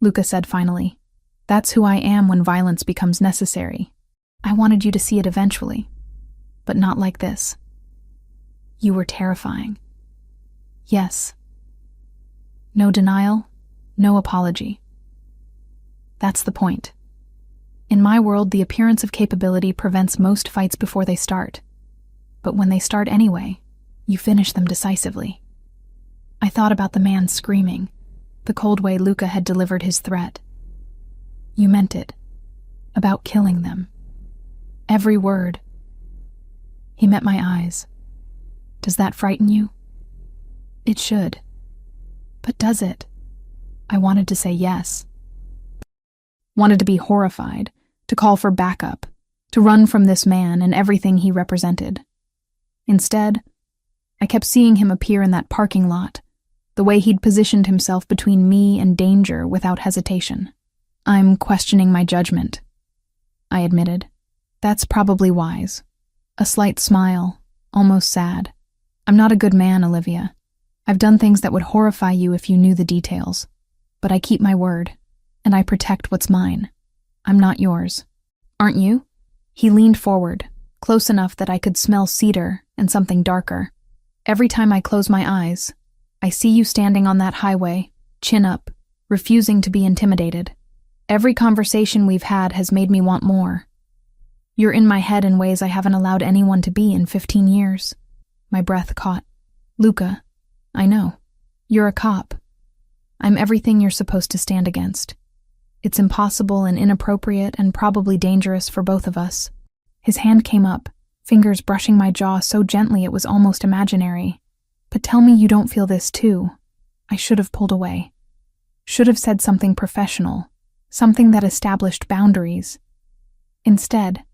Luca said finally. That's who I am when violence becomes necessary. I wanted you to see it eventually, but not like this. You were terrifying. Yes. No denial, no apology. That's the point. In my world, the appearance of capability prevents most fights before they start. But when they start anyway, you finish them decisively. I thought about the man screaming, the cold way Luca had delivered his threat. You meant it. About killing them. Every word. He met my eyes. Does that frighten you? It should. But does it? I wanted to say yes. Wanted to be horrified, to call for backup, to run from this man and everything he represented. Instead, I kept seeing him appear in that parking lot, the way he'd positioned himself between me and danger without hesitation. I'm questioning my judgment, I admitted. That's probably wise. A slight smile, almost sad. I'm not a good man, Olivia. I've done things that would horrify you if you knew the details. But I keep my word, and I protect what's mine. I'm not yours. Aren't you? He leaned forward, close enough that I could smell cedar and something darker. Every time I close my eyes, I see you standing on that highway, chin up, refusing to be intimidated. Every conversation we've had has made me want more. You're in my head in ways I haven't allowed anyone to be in 15 years. My breath caught. Luca, I know. You're a cop. I'm everything you're supposed to stand against. It's impossible and inappropriate and probably dangerous for both of us. His hand came up, fingers brushing my jaw so gently it was almost imaginary. But tell me you don't feel this too. I should have pulled away. Should have said something professional, something that established boundaries. Instead,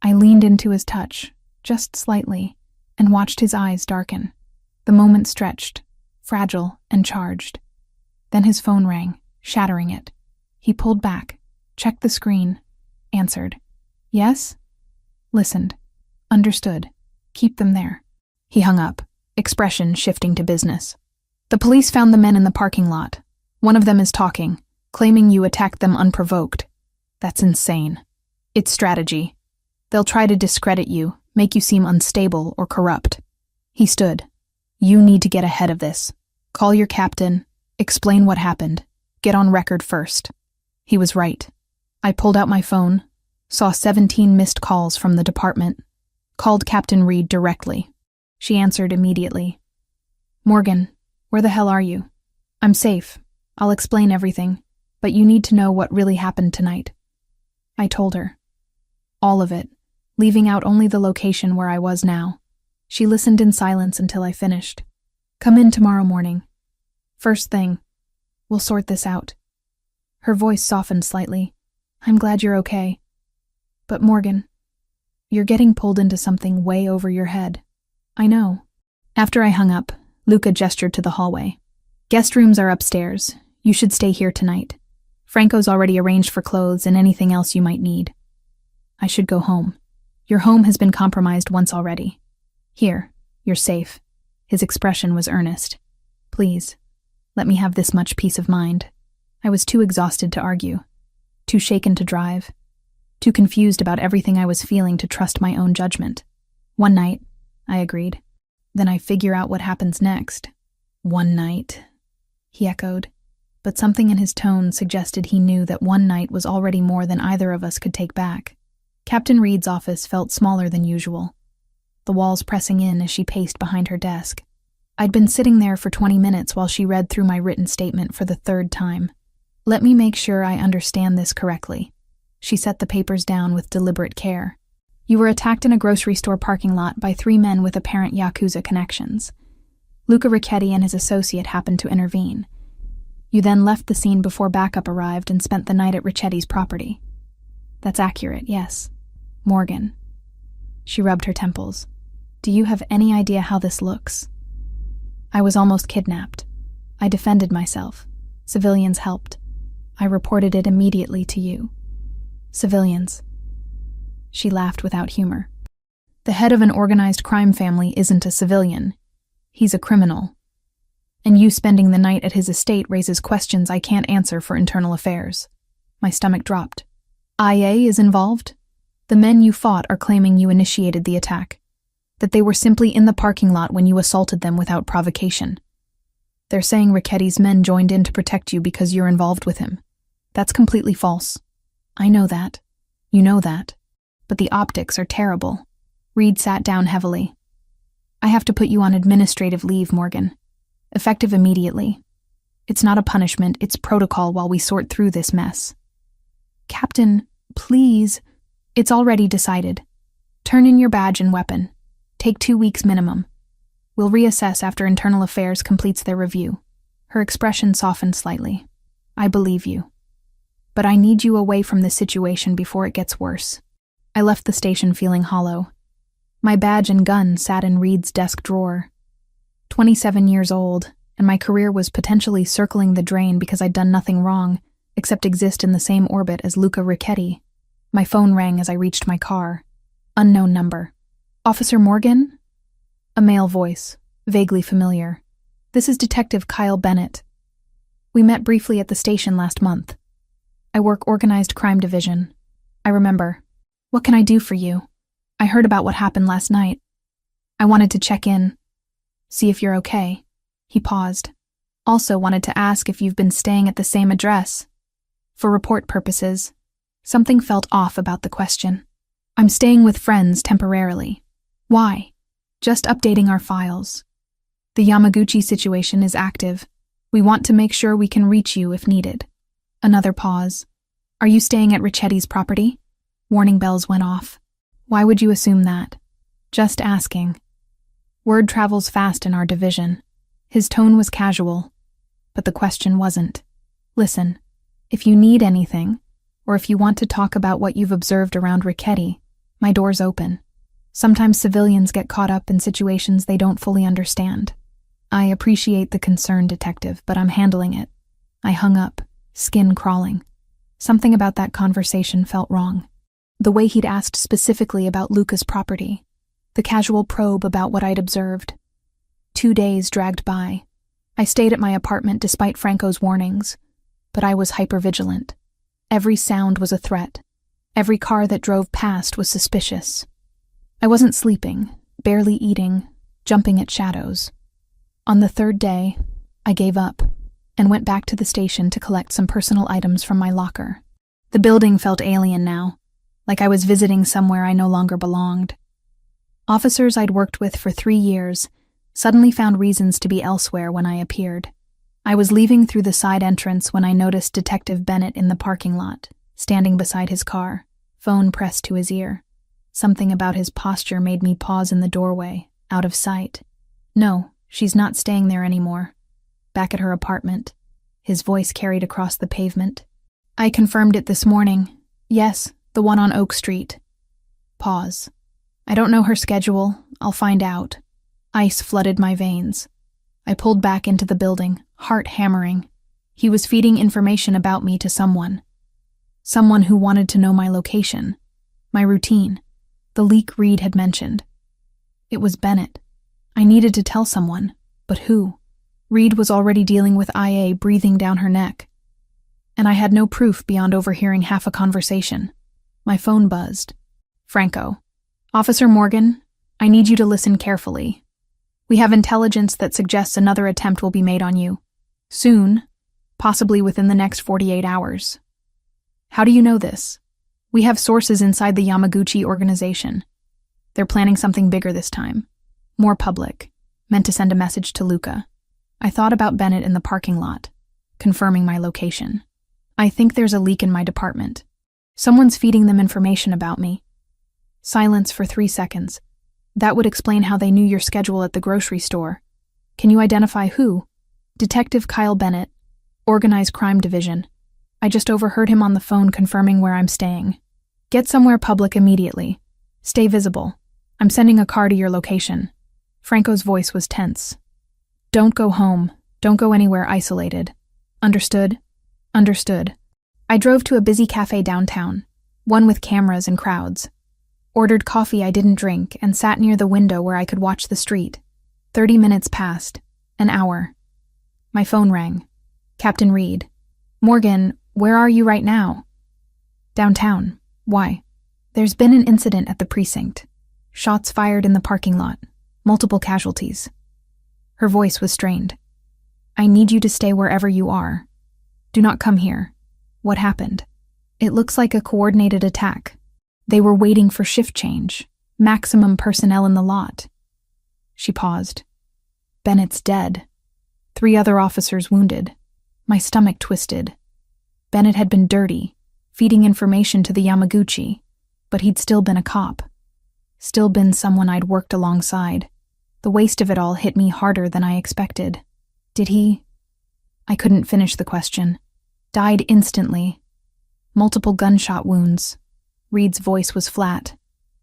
I leaned into his touch, just slightly, and watched his eyes darken. The moment stretched, fragile and charged. Then his phone rang, shattering it. He pulled back, checked the screen, answered. Yes? Listened. Understood. Keep them there. He hung up, expression shifting to business. The police found the men in the parking lot. One of them is talking, claiming you attacked them unprovoked. That's insane. It's strategy. They'll try to discredit you, make you seem unstable or corrupt. He stood. You need to get ahead of this. Call your captain, explain what happened, get on record first. He was right. I pulled out my phone, saw 17 missed calls from the department, called Captain Reed directly. She answered immediately. Morgan, where the hell are you? I'm safe. I'll explain everything, but you need to know what really happened tonight. I told her. All of it, leaving out only the location where I was now. She listened in silence until I finished. Come in tomorrow morning. First thing. We'll sort this out. Her voice softened slightly. I'm glad you're okay. But Morgan, you're getting pulled into something way over your head. I know. After I hung up, Luca gestured to the hallway. Guest rooms are upstairs. You should stay here tonight. Franco's already arranged for clothes and anything else you might need. I should go home. Your home has been compromised once already. Here, you're safe. His expression was earnest. Please, let me have this much peace of mind. I was too exhausted to argue, too shaken to drive, too confused about everything I was feeling to trust my own judgment. One night, I agreed. Then I figure out what happens next. One night, he echoed, but something in his tone suggested he knew that one night was already more than either of us could take back. Captain Reed's office felt smaller than usual, the walls pressing in as she paced behind her desk. I'd been sitting there for 20 minutes while she read through my written statement for the third time. Let me make sure I understand this correctly. She set the papers down with deliberate care. You were attacked in a grocery store parking lot by 3 men with apparent Yakuza connections. Luca Ricchetti and his associate happened to intervene. You then left the scene before backup arrived and spent the night at Ricchetti's property. That's accurate, yes. Morgan. She rubbed her temples. Do you have any idea how this looks? I was almost kidnapped. I defended myself. Civilians helped. I reported it immediately to you. Civilians. She laughed without humor. The head of an organized crime family isn't a civilian. He's a criminal. And you spending the night at his estate raises questions I can't answer for internal affairs. My stomach dropped. IA is involved? The men you fought are claiming you initiated the attack, that they were simply in the parking lot when you assaulted them without provocation. They're saying Ricchetti's men joined in to protect you because you're involved with him. That's completely false. I know that. You know that. But the optics are terrible. Reed sat down heavily. I have to put you on administrative leave, Morgan. Effective immediately. It's not a punishment, it's protocol while we sort through this mess. Captain, please. It's already decided. Turn in your badge and weapon. Take 2 weeks minimum. We'll reassess after Internal Affairs completes their review. Her expression softened slightly. I believe you. But I need you away from this situation before it gets worse. I left the station feeling hollow. My badge and gun sat in Reed's desk drawer. 27 years old, and my career was potentially circling the drain because I'd done nothing wrong, except exist in the same orbit as Luca Ricchetti. My phone rang as I reached my car. Unknown number. Officer Morgan? A male voice, vaguely familiar. This is Detective Kyle Bennett. We met briefly at the station last month. I work Organized Crime Division. I remember. What can I do for you? I heard about what happened last night. I wanted to check in, see if you're okay. He paused. Also wanted to ask if you've been staying at the same address. For report purposes, something felt off about the question. I'm staying with friends temporarily. Why? Just updating our files. The Yamaguchi situation is active. We want to make sure we can reach you if needed. Another pause. Are you staying at Ricchetti's property? Warning bells went off. Why would you assume that? Just asking. Word travels fast in our division. His tone was casual, but the question wasn't. Listen, if you need anything, or if you want to talk about what you've observed around Ricchetti, my door's open. Sometimes civilians get caught up in situations they don't fully understand. I appreciate the concern, detective, but I'm handling it. I hung up, skin crawling. Something about that conversation felt wrong. The way he'd asked specifically about Luca's property. The casual probe about what I'd observed. 2 days dragged by. I stayed at my apartment despite Franco's warnings, but I was hypervigilant. Every sound was a threat. Every car that drove past was suspicious. I wasn't sleeping, barely eating, jumping at shadows. On the 3rd day, I gave up and went back to the station to collect some personal items from my locker. The building felt alien now, like I was visiting somewhere I no longer belonged. Officers I'd worked with for 3 years suddenly found reasons to be elsewhere when I appeared. I was leaving through the side entrance when I noticed Detective Bennett in the parking lot, standing beside his car, phone pressed to his ear. Something about his posture made me pause in the doorway, out of sight. No, she's not staying there anymore. Back at her apartment. His voice carried across the pavement. I confirmed it this morning. Yes, the one on Oak Street. Pause. I don't know her schedule. I'll find out. Ice flooded my veins. I pulled back into the building, heart hammering. He was feeding information about me to someone. Someone who wanted to know my location, my routine, the leak Reed had mentioned. It was Bennett. I needed to tell someone, but who? Reed was already dealing with IA breathing down her neck. And I had no proof beyond overhearing half a conversation. My phone buzzed. Franco. Officer Morgan, I need you to listen carefully. We have intelligence that suggests another attempt will be made on you. Soon, possibly within the next 48 hours. How do you know this? We have sources inside the Yamaguchi organization. They're planning something bigger this time. More public. Meant to send a message to Luca. I thought about Bennett in the parking lot, confirming my location. I think there's a leak in my department. Someone's feeding them information about me. Silence for 3 seconds. That would explain how they knew your schedule at the grocery store. Can you identify who? Detective Kyle Bennett, Organized Crime Division. I just overheard him on the phone confirming where I'm staying. Get somewhere public immediately. Stay visible. I'm sending a car to your location. Franco's voice was tense. Don't go home. Don't go anywhere isolated. Understood? Understood. I drove to a busy cafe downtown, one with cameras and crowds. Ordered coffee I didn't drink and sat near the window where I could watch the street. 30 minutes passed. An hour. My phone rang. Captain Reed. Morgan, where are you right now? Downtown. Why? There's been an incident at the precinct. Shots fired in the parking lot. Multiple casualties. Her voice was strained. I need you to stay wherever you are. Do not come here. What happened? It looks like a coordinated attack. They were waiting for shift change. Maximum personnel in the lot. She paused. Bennett's dead. 3 other officers wounded. My stomach twisted. Bennett had been dirty, feeding information to the Yamaguchi, but he'd still been a cop. Still been someone I'd worked alongside. The waste of it all hit me harder than I expected. Did he? I couldn't finish the question. Died instantly. Multiple gunshot wounds. Reed's voice was flat.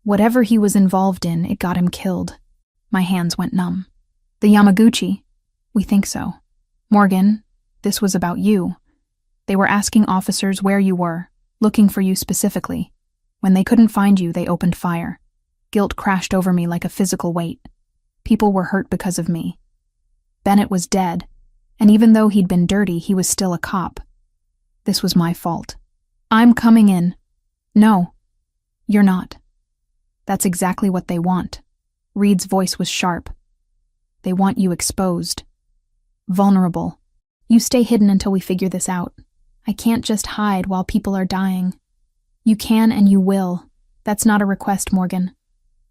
Whatever he was involved in, it got him killed. My hands went numb. The Yamaguchi? We think so. Morgan, this was about you. They were asking officers where you were, looking for you specifically. When they couldn't find you, they opened fire. Guilt crashed over me like a physical weight. People were hurt because of me. Bennett was dead, and even though he'd been dirty, he was still a cop. This was my fault. I'm coming in. No, you're not. That's exactly what they want. Reed's voice was sharp. They want you exposed. Vulnerable. You stay hidden until we figure this out. I can't just hide while people are dying. You can and you will. That's not a request, Morgan.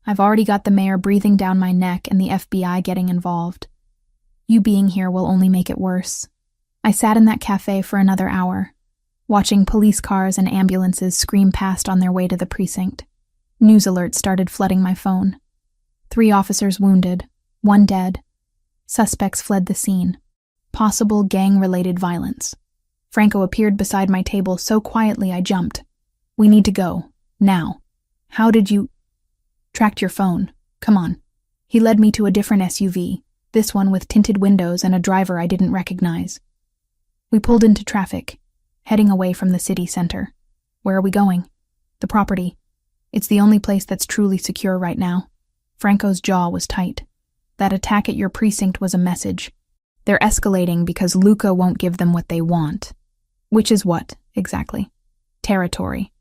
I've already got the mayor breathing down my neck and the FBI getting involved. You being here will only make it worse. I sat in that cafe for another hour. watching police cars and ambulances scream past on their way to the precinct. News alerts started flooding my phone. 3 officers wounded, 1 dead. Suspects fled the scene. Possible gang-related violence. Franco appeared beside my table so quietly I jumped. "We need to go. Now." "How did you—" "Tracked your phone. Come on." He led me to a different SUV, this one with tinted windows and a driver I didn't recognize. We pulled into traffic, heading away from the city center. "Where are we going?" "The property. It's the only place that's truly secure right now." Franco's jaw was tight. "That attack at your precinct was a message. They're escalating because Luca won't give them what they want." "Which is what, exactly?" "Territory.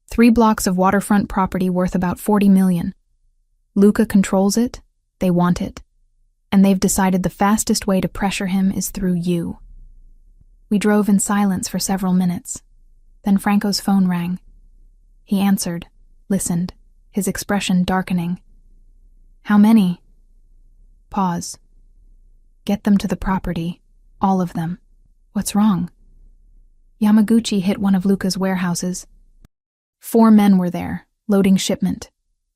3 blocks of waterfront property worth about 40 million. Luca controls it, they want it. And they've decided the fastest way to pressure him is through you." We drove in silence for several minutes. Then Franco's phone rang. He answered, listened, his expression darkening. "How many?" Pause. "Get them to the property. All of them." "What's wrong?" "Yamaguchi hit one of Luca's warehouses. 4 men were there, loading shipment.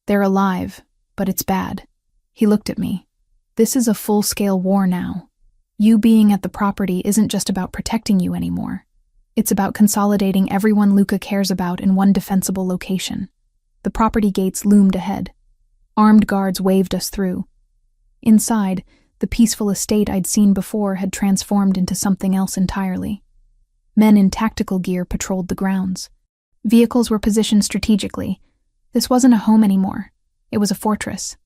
They're alive, but it's bad." He looked at me. "This is a full-scale war now. You being at the property isn't just about protecting you anymore. It's about consolidating everyone Luca cares about in one defensible location." The property gates loomed ahead. Armed guards waved us through. Inside, the peaceful estate I'd seen before had transformed into something else entirely. Men in tactical gear patrolled the grounds. Vehicles were positioned strategically. This wasn't a home anymore. It was a fortress.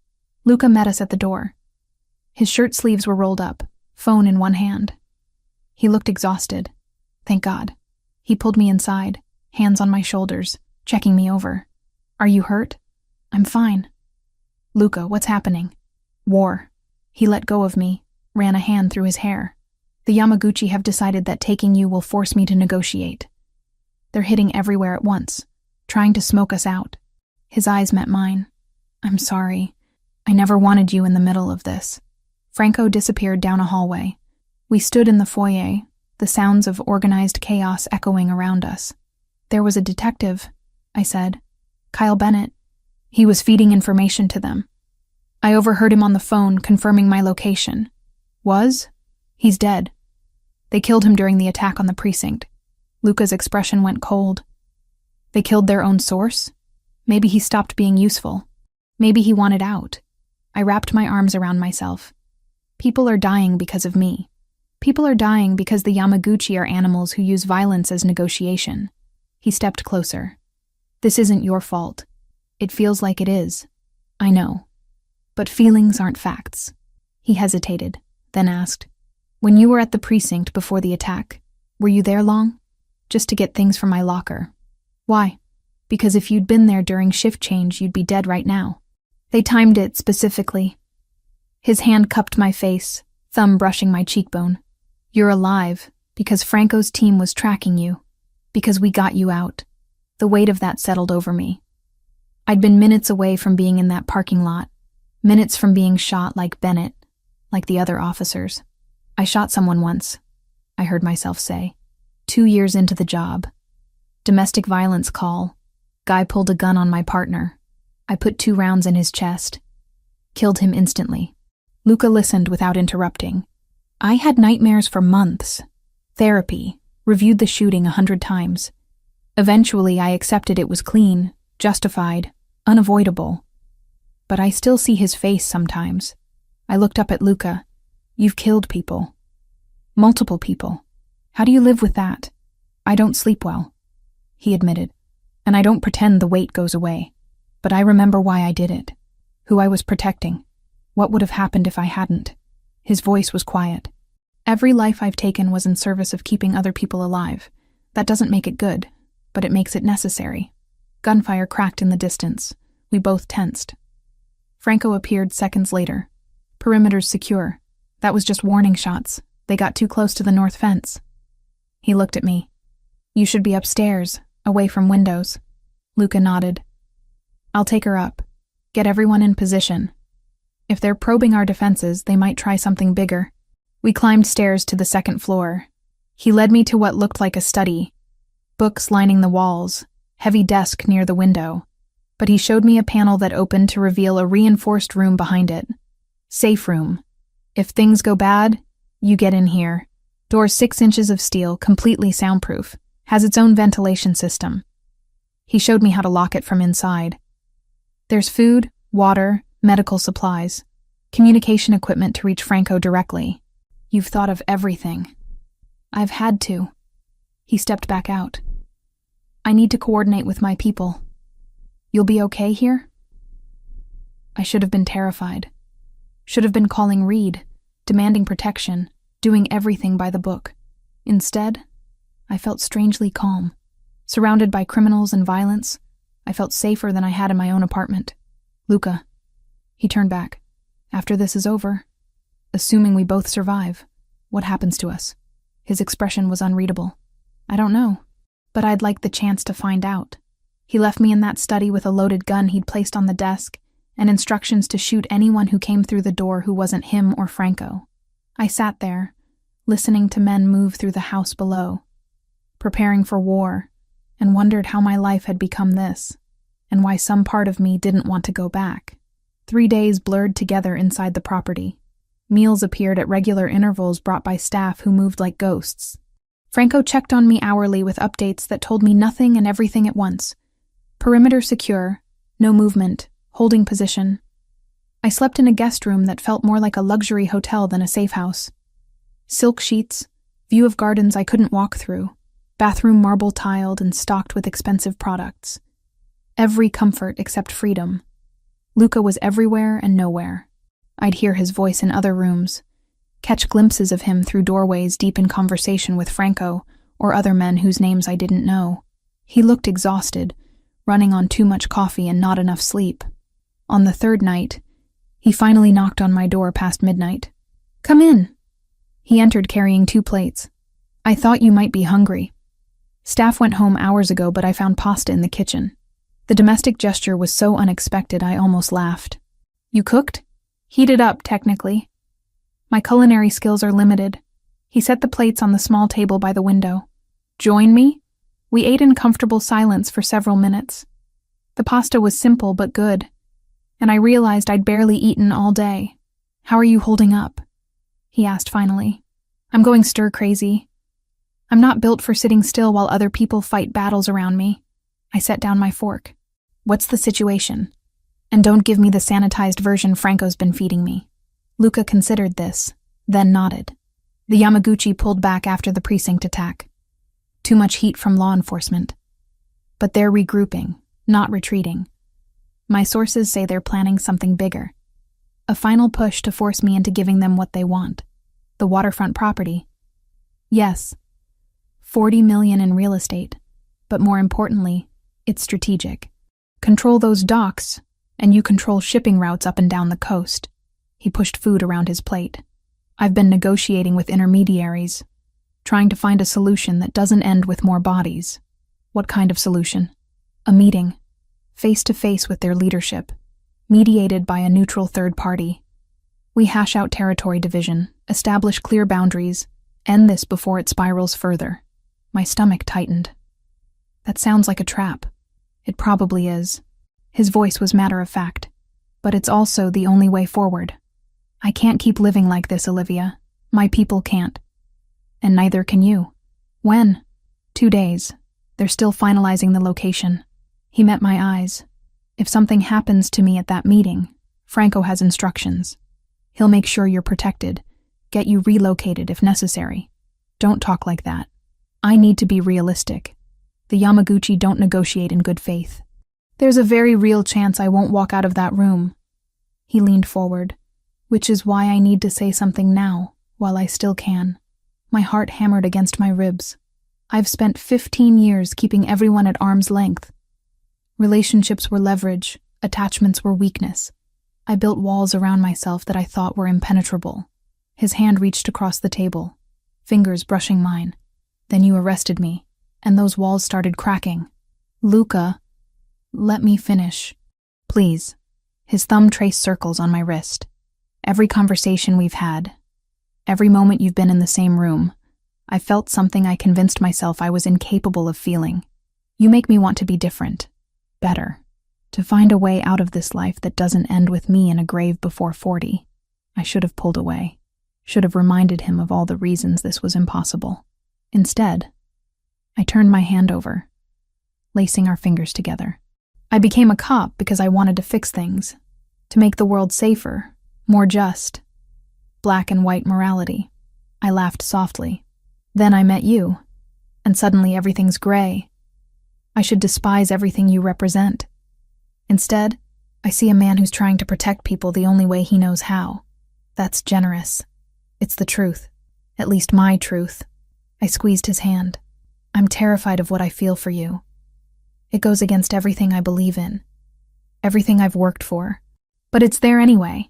Luca met us at the door. His shirt sleeves were rolled up, phone in one hand. He looked exhausted. Thank God. He pulled me inside, hands on my shoulders, checking me over. "Are you hurt?" "I'm fine." "Luca, what's happening?" "War." He let go of me, ran a hand through his hair. "The Yamaguchi have decided that taking you will force me to negotiate. They're hitting everywhere at once, trying to smoke us out." His eyes met mine. "I'm sorry. I never wanted you in the middle of this." Franco disappeared down a hallway. We stood in the foyer, the sounds of organized chaos echoing around us. "There was a detective," I said. "Kyle Bennett. He was feeding information to them. I overheard him on the phone confirming my location." "Was?" "He's dead. They killed him during the attack on the precinct." Luca's expression went cold. "They killed their own source? Maybe he stopped being useful. Maybe he wanted out." I wrapped my arms around myself. "People are dying because of me. People are dying because the Yamaguchi are animals who use violence as negotiation." He stepped closer. "This isn't your fault. It feels like it is. I know. But feelings aren't facts." He hesitated, then asked, "When you were at the precinct before the attack, were you there long?" "Just to get things from my locker." "Why?" "Because if you'd been there during shift change, you'd be dead right now. They timed it specifically." His hand cupped my face, thumb brushing my cheekbone. "You're alive because Franco's team was tracking you, because we got you out." The weight of that settled over me. I'd been minutes away from being in that parking lot, minutes from being shot like Bennett, like the other officers. "I shot someone once," I heard myself say. 2 years into the job. Domestic violence call. Guy pulled a gun on my partner. I put 2 rounds in his chest. Killed him instantly. Luca listened without interrupting. I had nightmares for months. Therapy. Reviewed the shooting 100 times. Eventually, I accepted it was clean, justified, unavoidable. But I still see his face sometimes. I looked up at Luca. "You've killed people. Multiple people. How do you live with that?" "I don't sleep well," he admitted. "And I don't pretend the weight goes away. But I remember why I did it. Who I was protecting. What would have happened if I hadn't." His voice was quiet. "Every life I've taken was in service of keeping other people alive. That doesn't make it good, but it makes it necessary." Gunfire cracked in the distance. We both tensed. Franco appeared seconds later. "Perimeter's secure. That was just warning shots. They got too close to the north fence." He looked at me. "You should be upstairs, away from windows." Luca nodded. "I'll take her up. Get everyone in position. If they're probing our defenses, they might try something bigger." We climbed stairs to the 2nd floor. He led me to what looked like a study. books lining the walls, heavy desk near the window. But he showed me a panel that opened to reveal a reinforced room behind it. Safe room. If things go bad, you get in here. Door 6 inches of steel, completely soundproof. Has its own ventilation system. He showed me how to lock it from inside. There's food, water, medical supplies, communication equipment to reach Franco directly. You've thought of everything. I've had to. He stepped back out. I need to coordinate with my people. You'll be okay here? I should have been terrified. Should have been calling Reed, demanding protection, doing everything by the book. Instead, I felt strangely calm. Surrounded by criminals and violence, I felt safer than I had in my own apartment. Luca. He turned back. After this is over, assuming we both survive, what happens to us? His expression was unreadable. I don't know, but I'd like the chance to find out. He left me in that study with a loaded gun he'd placed on the desk and instructions to shoot anyone who came through the door who wasn't him or Franco. I sat there, listening to men move through the house below, preparing for war, and wondered how my life had become this, and why some part of me didn't want to go back. 3 days blurred together inside the property. Meals appeared at regular intervals brought by staff who moved like ghosts. Franco checked on me hourly with updates that told me nothing and everything at once. Perimeter secure, no movement, holding position. I slept in a guest room that felt more like a luxury hotel than a safe house. Silk sheets, view of gardens I couldn't walk through, bathroom marble tiled and stocked with expensive products. Every comfort except freedom. Luca was everywhere and nowhere. I'd hear his voice in other rooms, catch glimpses of him through doorways deep in conversation with Franco or other men whose names I didn't know. He looked exhausted, running on too much coffee and not enough sleep. On the 3rd night, he finally knocked on my door past midnight. Come in. He entered carrying 2 plates. I thought you might be hungry. Staff went home hours ago, but I found pasta in the kitchen. The domestic gesture was so unexpected I almost laughed. You cooked? Heated up, technically. My culinary skills are limited. He set the plates on the small table by the window. Join me? We ate in comfortable silence for several minutes. The pasta was simple but good, and I realized I'd barely eaten all day. How are you holding up? He asked finally. I'm going stir-crazy. I'm not built for sitting still while other people fight battles around me. I set down my fork. What's the situation? And don't give me the sanitized version Franco's been feeding me. Luca considered this, then nodded. The Yamaguchi pulled back after the precinct attack. Too much heat from law enforcement. But they're regrouping, not retreating. My sources say they're planning something bigger. A final push to force me into giving them what they want. The waterfront property. Yes, 40 million in real estate. But more importantly, it's strategic. Control those docks, and you control shipping routes up and down the coast. He pushed food around his plate. I've been negotiating with intermediaries, trying to find a solution that doesn't end with more bodies. What kind of solution? A meeting, face-to-face with their leadership, mediated by a neutral third party. We hash out territory division, establish clear boundaries, end this before it spirals further. My stomach tightened. That sounds like a trap. It probably is. His voice was matter-of-fact. But it's also the only way forward. I can't keep living like this, Olivia. My people can't. And neither can you. When? 2 days. They're still finalizing the location. He met my eyes. If something happens to me at that meeting, Franco has instructions. He'll make sure you're protected, get you relocated if necessary. Don't talk like that. I need to be realistic. The Yamaguchi don't negotiate in good faith. There's a very real chance I won't walk out of that room. He leaned forward, which is why I need to say something now, while I still can. My heart hammered against my ribs. I've spent 15 years keeping everyone at arm's length. Relationships were leverage, attachments were weakness. I built walls around myself that I thought were impenetrable. His hand reached across the table, fingers brushing mine. Then you arrested me, and those walls started cracking. Luca, let me finish. Please. His thumb traced circles on my wrist. Every conversation we've had, every moment you've been in the same room, I felt something I convinced myself I was incapable of feeling. You make me want to be different. Better. To find a way out of this life that doesn't end with me in a grave before 40. I should have pulled away. Should have reminded him of all the reasons this was impossible. Instead, I turned my hand over, lacing our fingers together. I became a cop because I wanted to fix things, to make the world safer, more just. Black and white morality. I laughed softly. Then I met you, and suddenly everything's gray. I should despise everything you represent. Instead, I see a man who's trying to protect people the only way he knows how. That's generous. It's the truth. At least my truth. I squeezed his hand. I'm terrified of what I feel for you. It goes against everything I believe in. Everything I've worked for. But it's there anyway.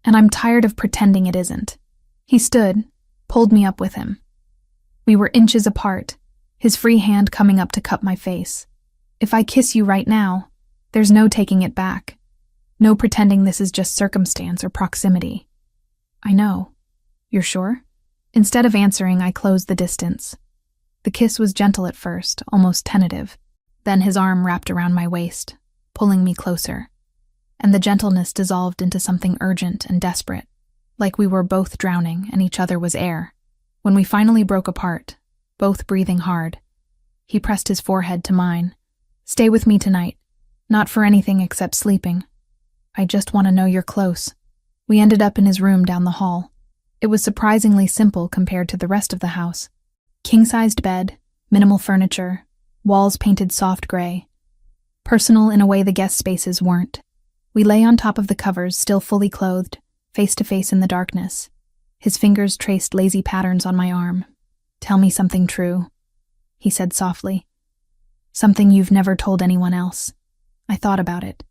And I'm tired of pretending it isn't. He stood, pulled me up with him. We were inches apart, his free hand coming up to cup my face. If I kiss you right now, there's no taking it back. No pretending this is just circumstance or proximity. I know. You're sure? Instead of answering, I closed the distance. The kiss was gentle at first, almost tentative. Then his arm wrapped around my waist, pulling me closer. And the gentleness dissolved into something urgent and desperate, like we were both drowning and each other was air. When we finally broke apart, both breathing hard, he pressed his forehead to mine. Stay with me tonight. Not for anything except sleeping. I just want to know you're close. We ended up in his room down the hall. It was surprisingly simple compared to the rest of the house. King-sized bed, minimal furniture, walls painted soft gray. Personal in a way the guest spaces weren't. We lay on top of the covers, still fully clothed, face to face in the darkness. His fingers traced lazy patterns on my arm. Tell me something true, he said softly. Something you've never told anyone else. I thought about it.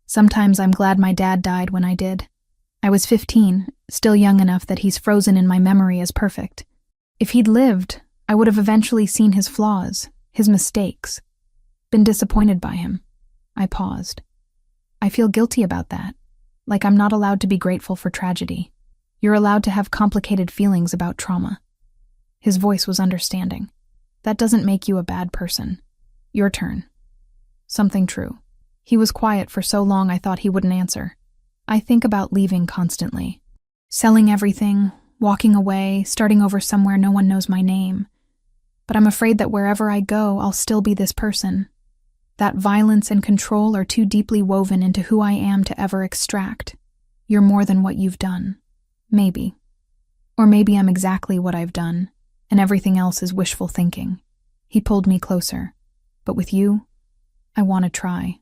Sometimes I'm glad my dad died when I did. I was 15, still young enough that he's frozen in my memory as perfect. If he'd lived, I would have eventually seen his flaws, his mistakes, been disappointed by him. I paused. I feel guilty about that, like I'm not allowed to be grateful for tragedy. You're allowed to have complicated feelings about trauma. His voice was understanding. That doesn't make you a bad person. Your turn. Something true. He was quiet for so long I thought he wouldn't answer. I think about leaving constantly. Selling everything, walking away, starting over somewhere no one knows my name. But I'm afraid that wherever I go, I'll still be this person. That violence and control are too deeply woven into who I am to ever extract. You're more than what you've done. Maybe. Or maybe I'm exactly what I've done, and everything else is wishful thinking. He pulled me closer. But with you, I want to try.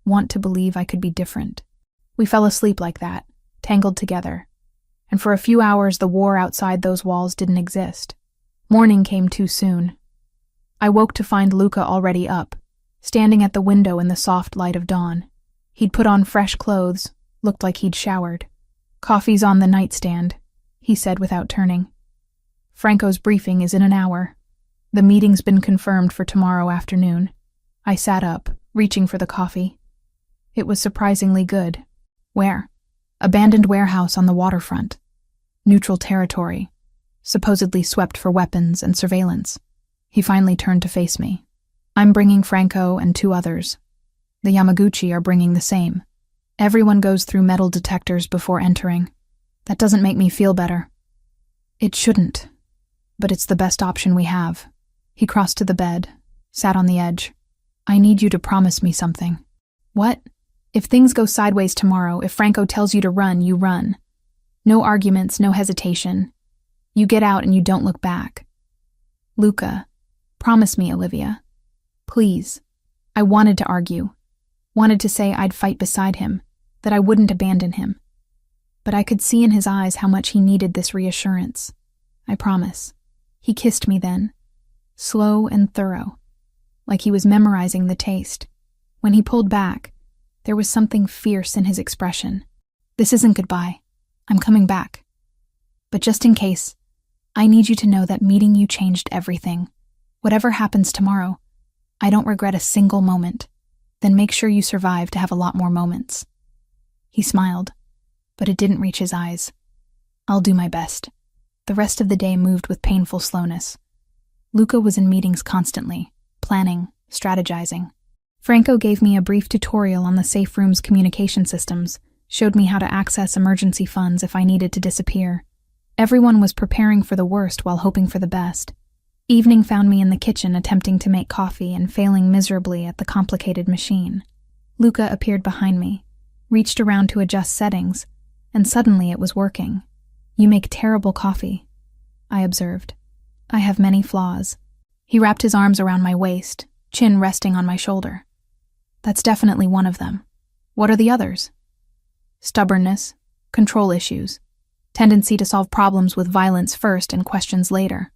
Want to believe I could be different. We fell asleep like that, tangled together. And for a few hours the war outside those walls didn't exist. Morning came too soon. I woke to find Luca already up, standing at the window in the soft light of dawn. He'd put on fresh clothes, looked like he'd showered. Coffee's on the nightstand, he said without turning. Franco's briefing is in an hour. The meeting's been confirmed for tomorrow afternoon. I sat up, reaching for the coffee. It was surprisingly good. Where? Abandoned warehouse on the waterfront. Neutral territory. Supposedly swept for weapons and surveillance. He finally turned to face me. I'm bringing Franco and 2 others. The Yamaguchi are bringing the same. Everyone goes through metal detectors before entering. That doesn't make me feel better. It shouldn't, but it's the best option we have. He crossed to the bed, sat on the edge. I need you to promise me something. What? If things go sideways tomorrow, if Franco tells you to run, you run. No arguments, no hesitation. You get out and you don't look back. Luca, promise me, Olivia. Please. I wanted to argue. Wanted to say I'd fight beside him, that I wouldn't abandon him. But I could see in his eyes how much he needed this reassurance. I promise. He kissed me then, slow and thorough, like he was memorizing the taste. When he pulled back, there was something fierce in his expression. This isn't goodbye. I'm coming back. But just in case, I need you to know that meeting you changed everything. Whatever happens tomorrow, I don't regret a single moment. Then make sure you survive to have a lot more moments. He smiled, but it didn't reach his eyes. I'll do my best. The rest of the day moved with painful slowness. Luca was in meetings constantly, planning, strategizing. Franco gave me a brief tutorial on the safe room's communication systems, showed me how to access emergency funds if I needed to disappear. Everyone was preparing for the worst while hoping for the best. Evening found me in the kitchen attempting to make coffee and failing miserably at the complicated machine. Luca appeared behind me, reached around to adjust settings, and suddenly it was working. "You make terrible coffee," I observed. "I have many flaws." He wrapped his arms around my waist, chin resting on my shoulder. "That's definitely one of them. What are the others?" "Stubbornness, control issues, tendency to solve problems with violence first and questions later."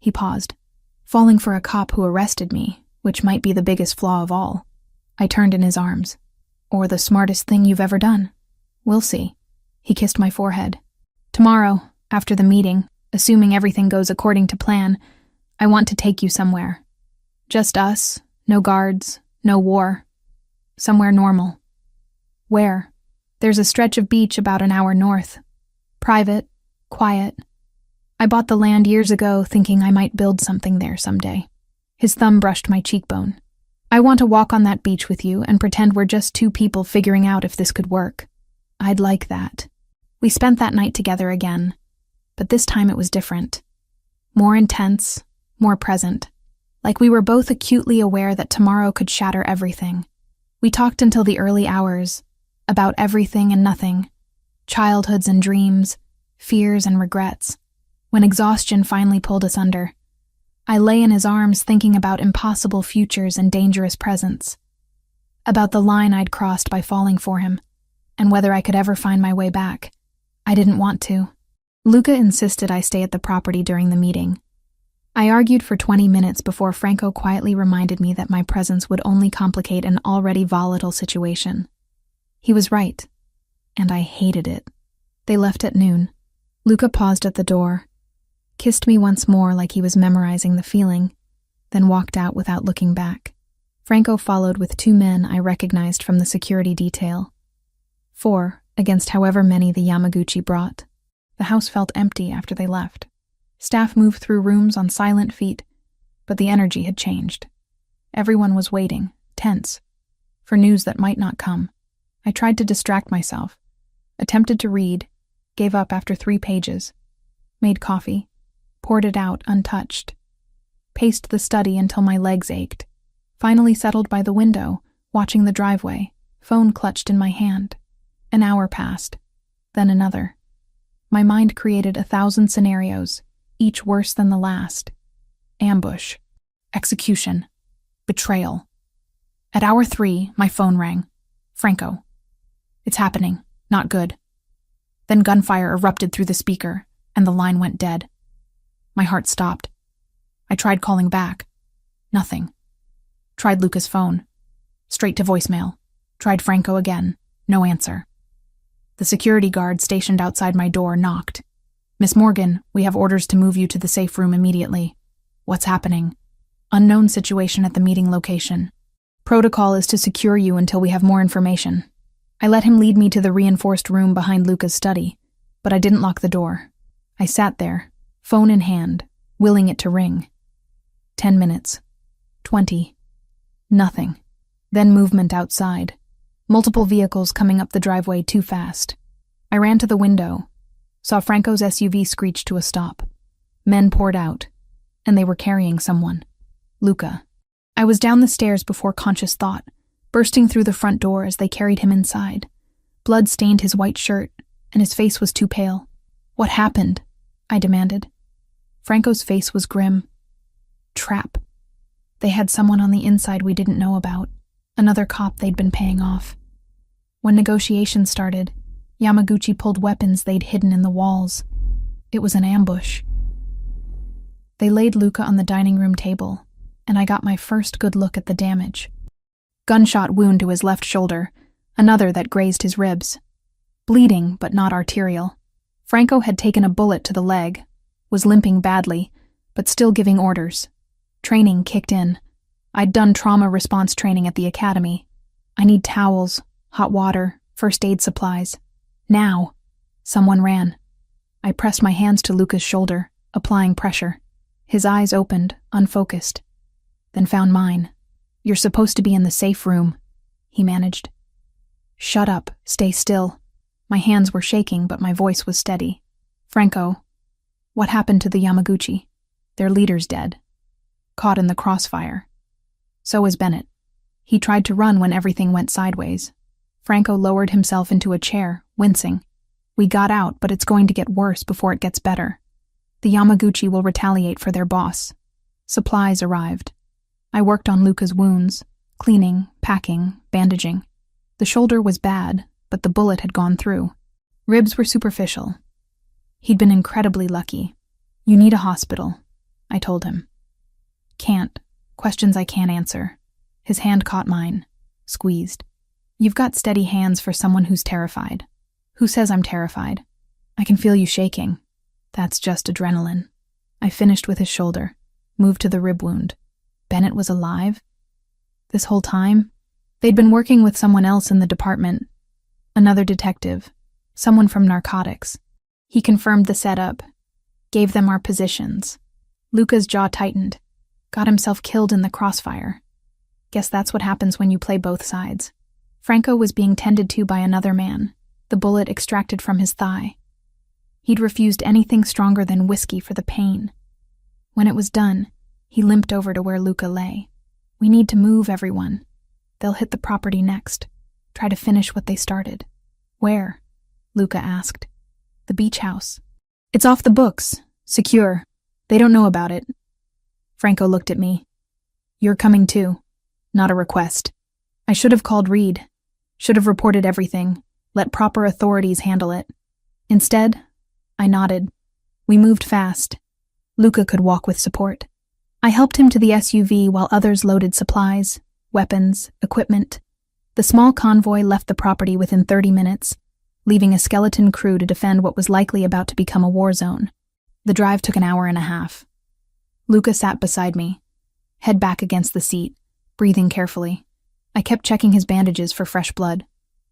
He paused. "Falling for a cop who arrested me, which might be the biggest flaw of all." I turned in his arms. "Or the smartest thing you've ever done. We'll see." He kissed my forehead. "Tomorrow, after the meeting, assuming everything goes according to plan, I want to take you somewhere. Just us, no guards, no war. Somewhere normal." "Where?" "There's a stretch of beach about an hour north. Private, quiet. I bought the land years ago thinking I might build something there someday." His thumb brushed my cheekbone. "I want to walk on that beach with you and pretend we're just two people figuring out if this could work." "I'd like that." We spent that night together again, but this time it was different. More intense, more present. Like we were both acutely aware that tomorrow could shatter everything. We talked until the early hours, about everything and nothing. Childhoods and dreams, fears and regrets. When exhaustion finally pulled us under, I lay in his arms thinking about impossible futures and dangerous presents. About the line I'd crossed by falling for him, and whether I could ever find my way back. I didn't want to. Luca insisted I stay at the property during the meeting. I argued for 20 minutes before Franco quietly reminded me that my presence would only complicate an already volatile situation. He was right, and I hated it. They left at noon. Luca paused at the door, kissed me once more like he was memorizing the feeling, then walked out without looking back. Franco followed with 2 men I recognized from the security detail. 4 against however many the Yamaguchi brought. The house felt empty after they left. Staff moved through rooms on silent feet, but the energy had changed. Everyone was waiting, tense, for news that might not come. I tried to distract myself, attempted to read, gave up after 3 pages, made coffee, poured it out untouched, paced the study until my legs ached, finally settled by the window, watching the driveway, phone clutched in my hand. An hour passed, then another. My mind created 1,000 scenarios, each worse than the last. Ambush, execution, betrayal. At hour 3, my phone rang. "Franco. It's happening. Not good." Then gunfire erupted through the speaker, and the line went dead. My heart stopped. I tried calling back. Nothing. Tried Luca's phone. Straight to voicemail. Tried Franco again. No answer. The security guard stationed outside my door knocked. "Miss Morgan, we have orders to move you to the safe room immediately." "What's happening?" "Unknown situation at the meeting location. Protocol is to secure you until we have more information." I let him lead me to the reinforced room behind Luca's study, but I didn't lock the door. I sat there, phone in hand, willing it to ring. 10 minutes. 20. Nothing. Then movement outside. Multiple vehicles coming up the driveway too fast. I ran to the window, saw Franco's SUV screech to a stop. Men poured out, and they were carrying someone. Luca. I was down the stairs before conscious thought, bursting through the front door as they carried him inside. Blood stained his white shirt, and his face was too pale. "What happened?" I demanded. Franco's face was grim. Trap. They had someone on the inside we didn't know about, another cop they'd been paying off. When negotiations started, Yamaguchi pulled weapons they'd hidden in the walls. It was an ambush. They laid Luca on the dining room table, and I got my first good look at the damage. Gunshot wound to his left shoulder, another that grazed his ribs. Bleeding, but not arterial. Franco had taken a bullet to the leg, was limping badly, but still giving orders. Training kicked in. I'd done trauma response training at the academy. I need towels, hot water, first aid supplies. Now. Someone ran. I pressed my hands to Luca's shoulder, applying pressure. His eyes opened, unfocused, then found mine. "You're supposed to be in the safe room," he managed. "Shut up, stay still." My hands were shaking, but my voice was steady. "Franco, what happened to the Yamaguchi? Their leader's dead. Caught in the crossfire. So is Bennett. He tried to run when everything went sideways." Franco lowered himself into a chair, wincing. "We got out, but it's going to get worse before it gets better. The Yamaguchi will retaliate for their boss." Supplies arrived. I worked on Luca's wounds, cleaning, packing, bandaging. The shoulder was bad, but the bullet had gone through. Ribs were superficial. He'd been incredibly lucky. "You need a hospital," I told him. "Can't. Questions I can't answer." His hand caught mine, squeezed. "You've got steady hands for someone who's terrified." "Who says I'm terrified? I can feel you shaking." "That's just adrenaline." I finished with his shoulder, moved to the rib wound. Bennett was alive? This whole time? They'd been working with someone else in the department. Another detective. Someone from narcotics. He confirmed the setup. Gave them our positions. Luca's jaw tightened. Got himself killed in the crossfire. Guess that's what happens when you play both sides. Franco was being tended to by another man, the bullet extracted from his thigh. He'd refused anything stronger than whiskey for the pain. When it was done, he limped over to where Luca lay. "We need to move, everyone. They'll hit the property next. Try to finish what they started." "Where?" Luca asked. "The beach house. It's off the books. Secure. They don't know about it." Franco looked at me. "You're coming too. Not a request. I should have called Reed. Should have reported everything. Let proper authorities handle it. Instead, I nodded. We moved fast. Luca could walk with support. I helped him to the SUV while others loaded supplies, weapons, equipment. The small convoy left the property within 30 minutes, leaving a skeleton crew to defend what was likely about to become a war zone. The drive took an hour and a half. Luca sat beside me, head back against the seat, breathing carefully. I kept checking his bandages for fresh blood.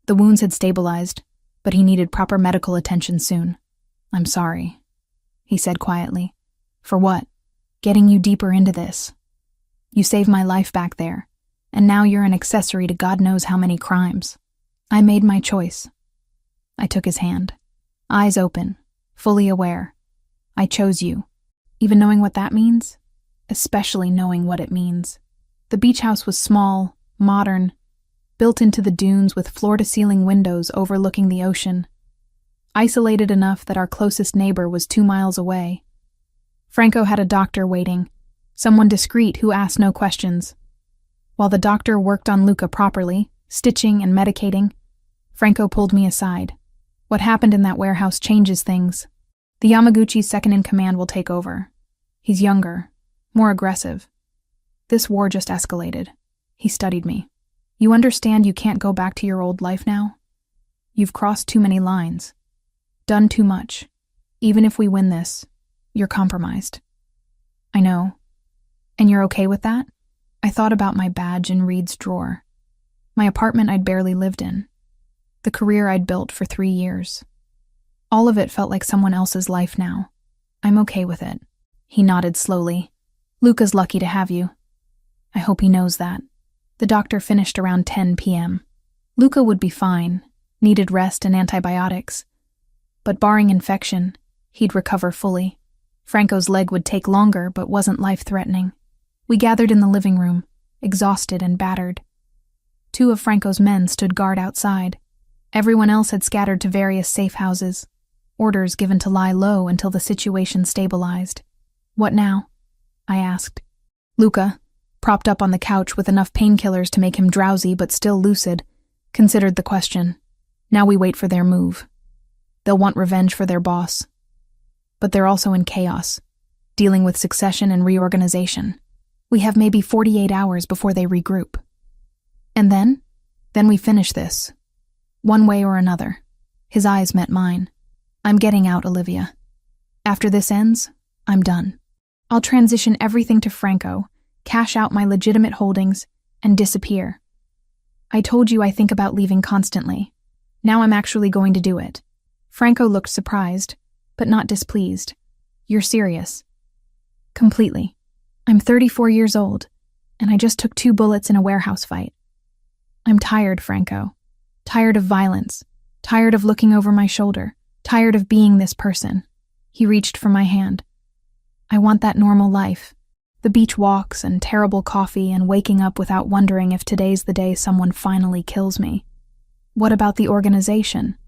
The wounds had stabilized, but he needed proper medical attention soon. "I'm sorry," he said quietly. "For what? Getting you deeper into this. You saved my life back there, and now you're an accessory to God knows how many crimes. I made my choice." I took his hand, eyes open, fully aware. "I chose you, even knowing what that means, especially knowing what it means." The beach house was small, modern, built into the dunes with floor-to-ceiling windows overlooking the ocean. Isolated enough that our closest neighbor was 2 miles away. Franco had a doctor waiting, someone discreet who asked no questions. While the doctor worked on Luca properly, stitching and medicating, Franco pulled me aside. "What happened in that warehouse changes things. The Yamaguchi's second-in-command will take over. He's younger, more aggressive. This war just escalated." He studied me. "You understand you can't go back to your old life now? You've crossed too many lines. Done too much. Even if we win this, you're compromised." "I know. And you're okay with that?" I thought about my badge in Reed's drawer. My apartment I'd barely lived in. The career I'd built for 3 years. All of it felt like someone else's life now. "I'm okay with it." He nodded slowly. "Luca's lucky to have you. I hope he knows that." The doctor finished around 10 p.m. Luca would be fine, needed rest and antibiotics. But barring infection, he'd recover fully. Franco's leg would take longer, but wasn't life-threatening. We gathered in the living room, exhausted and battered. 2 of Franco's men stood guard outside. Everyone else had scattered to various safe houses, orders given to lie low until the situation stabilized. "What now?" I asked. Luca, propped up on the couch with enough painkillers to make him drowsy but still lucid, considered the question. "Now we wait for their move. They'll want revenge for their boss. But they're also in chaos, dealing with succession and reorganization. We have maybe 48 hours before they regroup. And then we finish this. One way or another." His eyes met mine. "I'm getting out, Olivia. After this ends, I'm done. I'll transition everything to Franco, cash out my legitimate holdings, and disappear. I told you I think about leaving constantly. Now I'm actually going to do it." Franco looked surprised, but not displeased. You're serious. Completely. I'm 34 years old, and I just took 2 bullets in a warehouse fight. I'm tired, Franco. Tired of violence. Tired of looking over my shoulder. Tired of being this person. He reached for my hand. I want that normal life. The beach walks and terrible coffee and waking up without wondering if today's the day someone finally kills me. What about the organization?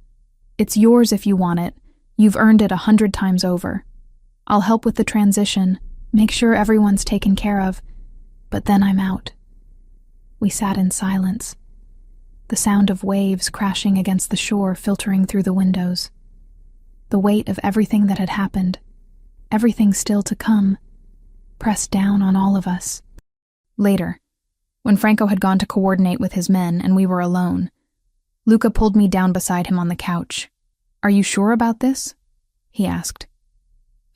It's yours if you want it. You've earned it 100 times over. I'll help with the transition, make sure everyone's taken care of, but then I'm out. We sat in silence. The sound of waves crashing against the shore filtering through the windows. The weight of everything that had happened, everything still to come, pressed down on all of us. Later, when Franco had gone to coordinate with his men and we were alone, Luca pulled me down beside him on the couch. Are you sure about this? He asked.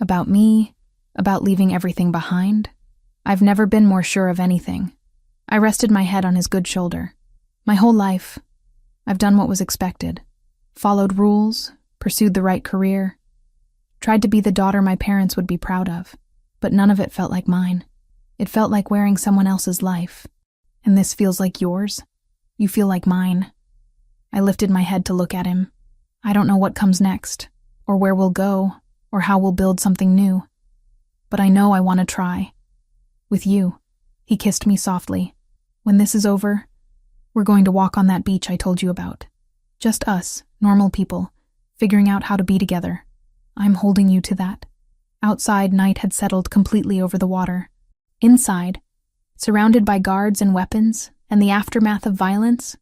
About me? About leaving everything behind? I've never been more sure of anything. I rested my head on his good shoulder. My whole life, I've done what was expected. Followed rules, pursued the right career, tried to be the daughter my parents would be proud of, but none of it felt like mine. It felt like wearing someone else's life. And this feels like yours? You feel like mine. I lifted my head to look at him. I don't know what comes next, or where we'll go, or how we'll build something new. But I know I want to try. With you. He kissed me softly. When this is over, we're going to walk on that beach I told you about. Just us, normal people, figuring out how to be together. I'm holding you to that. Outside, night had settled completely over the water. Inside, surrounded by guards and weapons, and the aftermath of violence,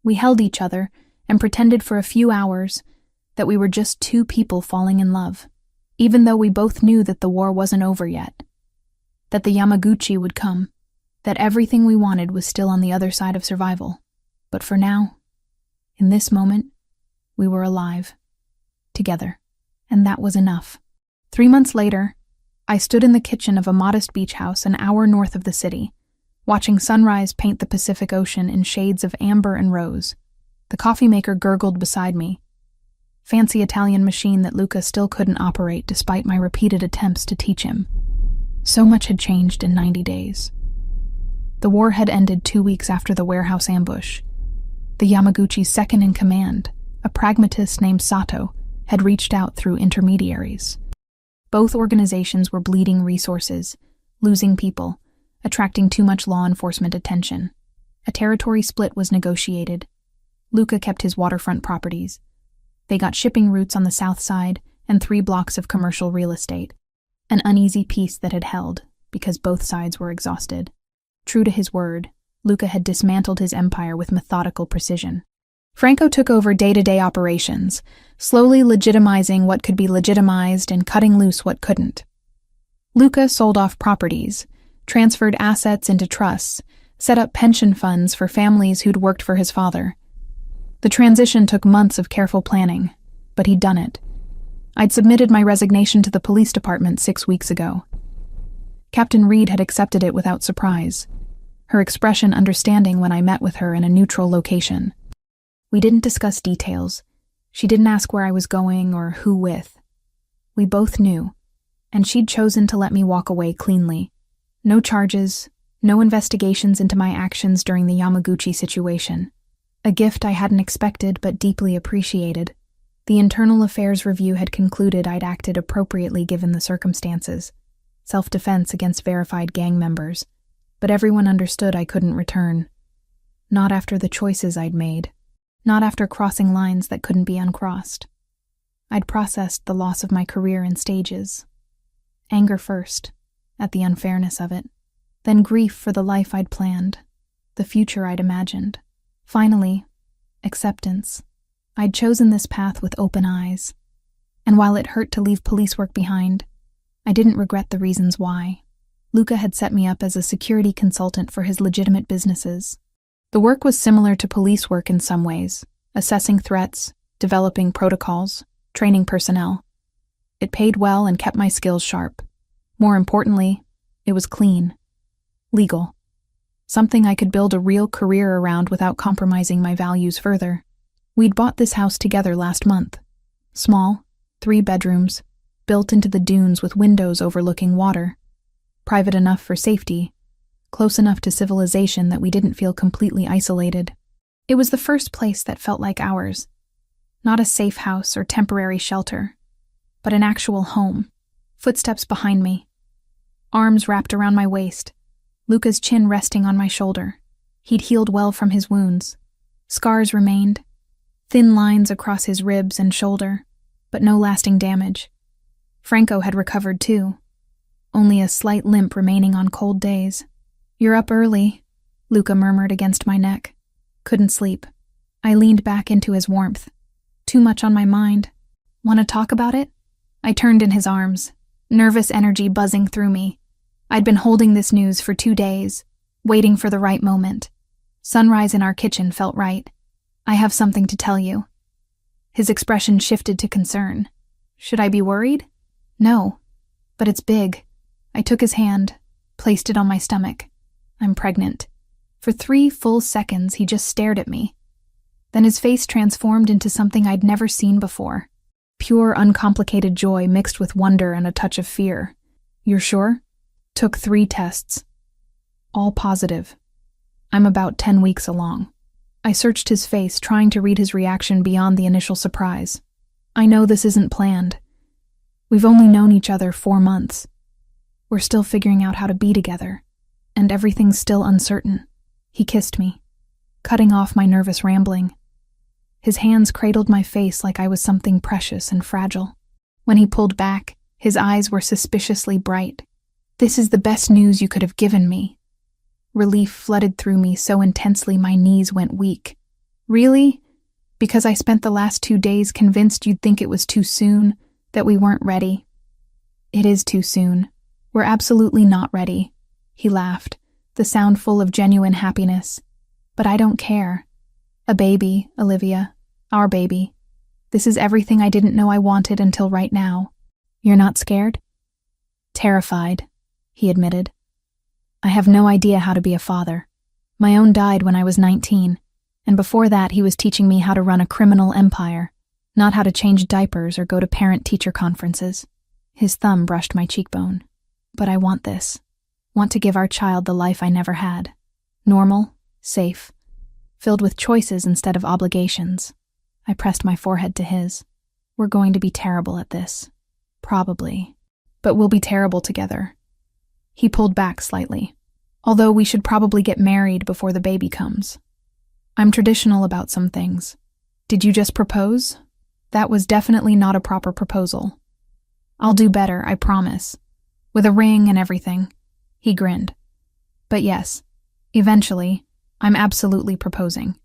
we held each other and pretended for a few hours that we were just 2 people falling in love, even though we both knew that the war wasn't over yet, that the Yamaguchi would come, that everything we wanted was still on the other side of survival. But for now, in this moment, we were alive, together, and that was enough. 3 months later, I stood in the kitchen of a modest beach house an hour north of the city, watching sunrise paint the Pacific Ocean in shades of amber and rose. The coffee maker gurgled beside me. Fancy Italian machine that Luca still couldn't operate despite my repeated attempts to teach him. So much had changed in 90 days. The war had ended 2 weeks after the warehouse ambush. The Yamaguchi's second in command, a pragmatist named Sato, had reached out through intermediaries. Both organizations were bleeding resources, losing people, attracting too much law enforcement attention. A territory split was negotiated. Luca kept his waterfront properties. They got shipping routes on the south side and 3 blocks of commercial real estate, an uneasy peace that had held because both sides were exhausted. True to his word, Luca had dismantled his empire with methodical precision. Franco took over day-to-day operations, slowly legitimizing what could be legitimized and cutting loose what couldn't. Luca sold off properties, transferred assets into trusts, set up pension funds for families who'd worked for his father. The transition took months of careful planning, but he'd done it. I'd submitted my resignation to the police department 6 weeks ago. Captain Reed had accepted it without surprise, her expression understanding when I met with her in a neutral location. We didn't discuss details. She didn't ask where I was going or who with. We both knew, and she'd chosen to let me walk away cleanly. No charges, no investigations into my actions during the Yamaguchi situation. A gift I hadn't expected but deeply appreciated. The Internal Affairs Review had concluded I'd acted appropriately given the circumstances. Self-defense against verified gang members. But everyone understood I couldn't return. Not after the choices I'd made. Not after crossing lines that couldn't be uncrossed. I'd processed the loss of my career in stages. Anger first, at the unfairness of it. Then grief for the life I'd planned, the future I'd imagined. Finally, acceptance. I'd chosen this path with open eyes. And while it hurt to leave police work behind, I didn't regret the reasons why. Luca had set me up as a security consultant for his legitimate businesses. The work was similar to police work in some ways, assessing threats, developing protocols, training personnel. It paid well and kept my skills sharp. More importantly, it was clean. Legal. Something I could build a real career around without compromising my values further. We'd bought this house together last month. Small, 3 bedrooms, built into the dunes with windows overlooking water. Private enough for safety, close enough to civilization that we didn't feel completely isolated. It was the first place that felt like ours. Not a safe house or temporary shelter, but an actual home. Footsteps behind me. Arms wrapped around my waist. Luca's chin resting on my shoulder. He'd healed well from his wounds. Scars remained. Thin lines across his ribs and shoulder, but no lasting damage. Franco had recovered too. Only a slight limp remaining on cold days. "You're up early," Luca murmured against my neck. Couldn't sleep. I leaned back into his warmth. Too much on my mind. "Want to talk about it?" I turned in his arms, nervous energy buzzing through me. I'd been holding this news for 2 days, waiting for the right moment. Sunrise in our kitchen felt right. "I have something to tell you." His expression shifted to concern. Should I be worried? No, but it's big. I took his hand, placed it on my stomach. "I'm pregnant." For 3 full seconds, he just stared at me. Then his face transformed into something I'd never seen before. Pure, uncomplicated joy mixed with wonder and a touch of fear. "You're sure?" Took 3 tests. All positive. I'm about 10 weeks along. I searched his face, trying to read his reaction beyond the initial surprise. "I know this isn't planned. We've only known each other 4 months. We're still figuring out how to be together, and everything's still uncertain." He kissed me, cutting off my nervous rambling. His hands cradled my face like I was something precious and fragile. When he pulled back, his eyes were suspiciously bright. "This is the best news you could have given me." Relief flooded through me so intensely my knees went weak. "Really? Because I spent the last 2 days convinced you'd think it was too soon, that we weren't ready." "It is too soon. We're absolutely not ready." He laughed, the sound full of genuine happiness. "But I don't care. A baby, Olivia. Our baby. This is everything I didn't know I wanted until right now." "You're not scared?" "Terrified," he admitted. "I have no idea how to be a father. My own died when I was 19, and before that he was teaching me how to run a criminal empire, not how to change diapers or go to parent-teacher conferences." His thumb brushed my cheekbone. "But I want this. Want to give our child the life I never had. Normal, safe, filled with choices instead of obligations." I pressed my forehead to his. "We're going to be terrible at this. Probably. But we'll be terrible together." He pulled back slightly. "Although we should probably get married before the baby comes. I'm traditional about some things. Did you just propose? That was definitely not a proper proposal." "I'll do better, I promise. With a ring and everything." He grinned. "But yes, eventually, I'm absolutely proposing.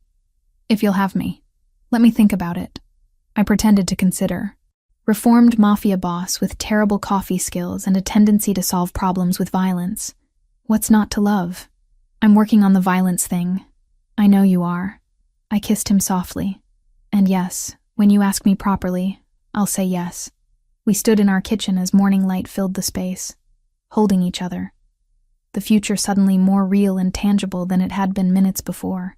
If you'll have me. Let me think about it." I pretended to consider. Reformed Mafia boss with terrible coffee skills and a tendency to solve problems with violence. What's not to love? "I'm working on the violence thing." "I know you are." I kissed him softly. "And yes, when you ask me properly, I'll say yes." We stood in our kitchen as morning light filled the space, holding each other. The future suddenly more real and tangible than it had been minutes before.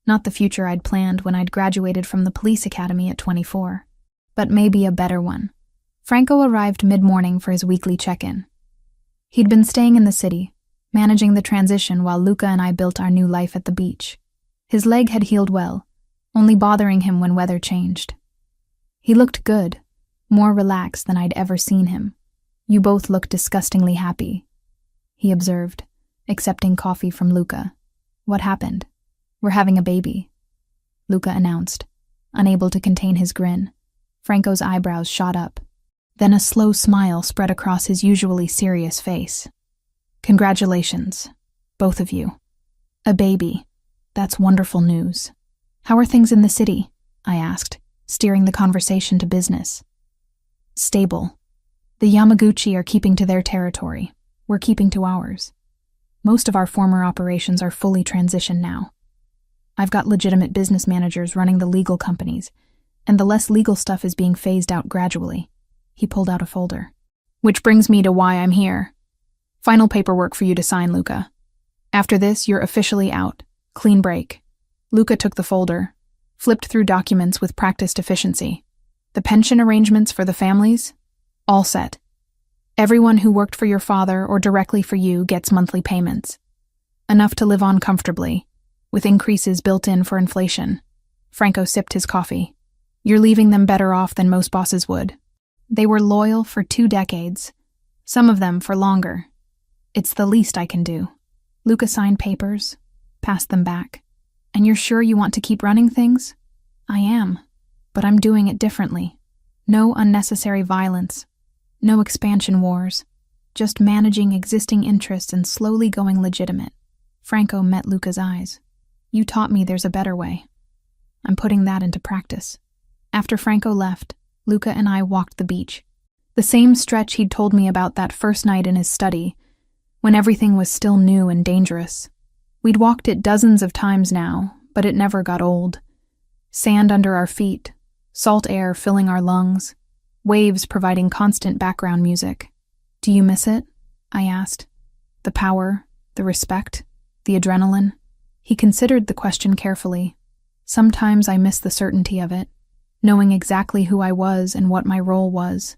Not the future I'd planned when I'd graduated from the police academy at 24, but maybe a better one. Franco arrived mid-morning for his weekly check-in. He'd been staying in the city, managing the transition while Luca and I built our new life at the beach. His leg had healed well, only bothering him when weather changed. He looked good, more relaxed than I'd ever seen him. "You both look disgustingly happy," he observed, accepting coffee from Luca. "What happened?" "We're having a baby," Luca announced, unable to contain his grin. Franco's eyebrows shot up. Then a slow smile spread across his usually serious face. "Congratulations, both of you. A baby. That's wonderful news. How are things in the city?" I asked, steering the conversation to business. "Stable. The Yamaguchi are keeping to their territory. We're keeping to ours. Most of our former operations are fully transitioned now. I've got legitimate business managers running the legal companies, and the less legal stuff is being phased out gradually." He pulled out a folder. "Which brings me to why I'm here. Final paperwork for you to sign, Luca. After this, you're officially out. Clean break." Luca took the folder, flipped through documents with practiced efficiency. "The pension arrangements for the families? All set. Everyone who worked for your father or directly for you gets monthly payments. Enough to live on comfortably, with increases built in for inflation. Franco sipped his coffee. You're leaving them better off than most bosses would. They were loyal for 2 decades, some of them for longer. It's the least I can do. Luca signed papers, passed them back. And you're sure you want to keep running things? I am, but I'm doing it differently. No unnecessary violence, no expansion wars, just managing existing interests and slowly going legitimate. Franco met Luca's eyes. You taught me there's a better way. I'm putting that into practice. After Franco left, Luca and I walked the beach. The same stretch he'd told me about that first night in his study, when everything was still new and dangerous. We'd walked it dozens of times now, but it never got old. Sand under our feet, salt air filling our lungs, waves providing constant background music. Do you miss it? I asked. The power, the respect, the adrenaline. He considered the question carefully. Sometimes I miss the certainty of it, knowing exactly who I was and what my role was.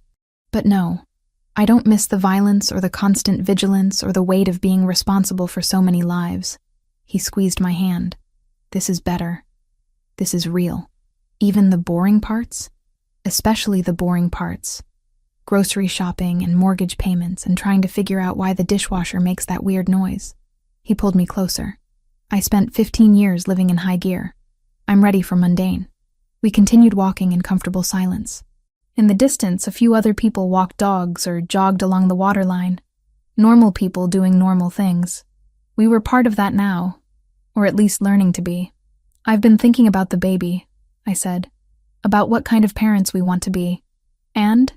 But no, I don't miss the violence or the constant vigilance or the weight of being responsible for so many lives. He squeezed my hand. This is better. This is real. Even the boring parts? Especially the boring parts. Grocery shopping and mortgage payments and trying to figure out why the dishwasher makes that weird noise. He pulled me closer. I spent 15 years living in high gear. I'm ready for mundane. We continued walking in comfortable silence. In the distance, a few other people walked dogs or jogged along the waterline. Normal people doing normal things. We were part of that now, or at least learning to be. I've been thinking about the baby, I said, about what kind of parents we want to be. And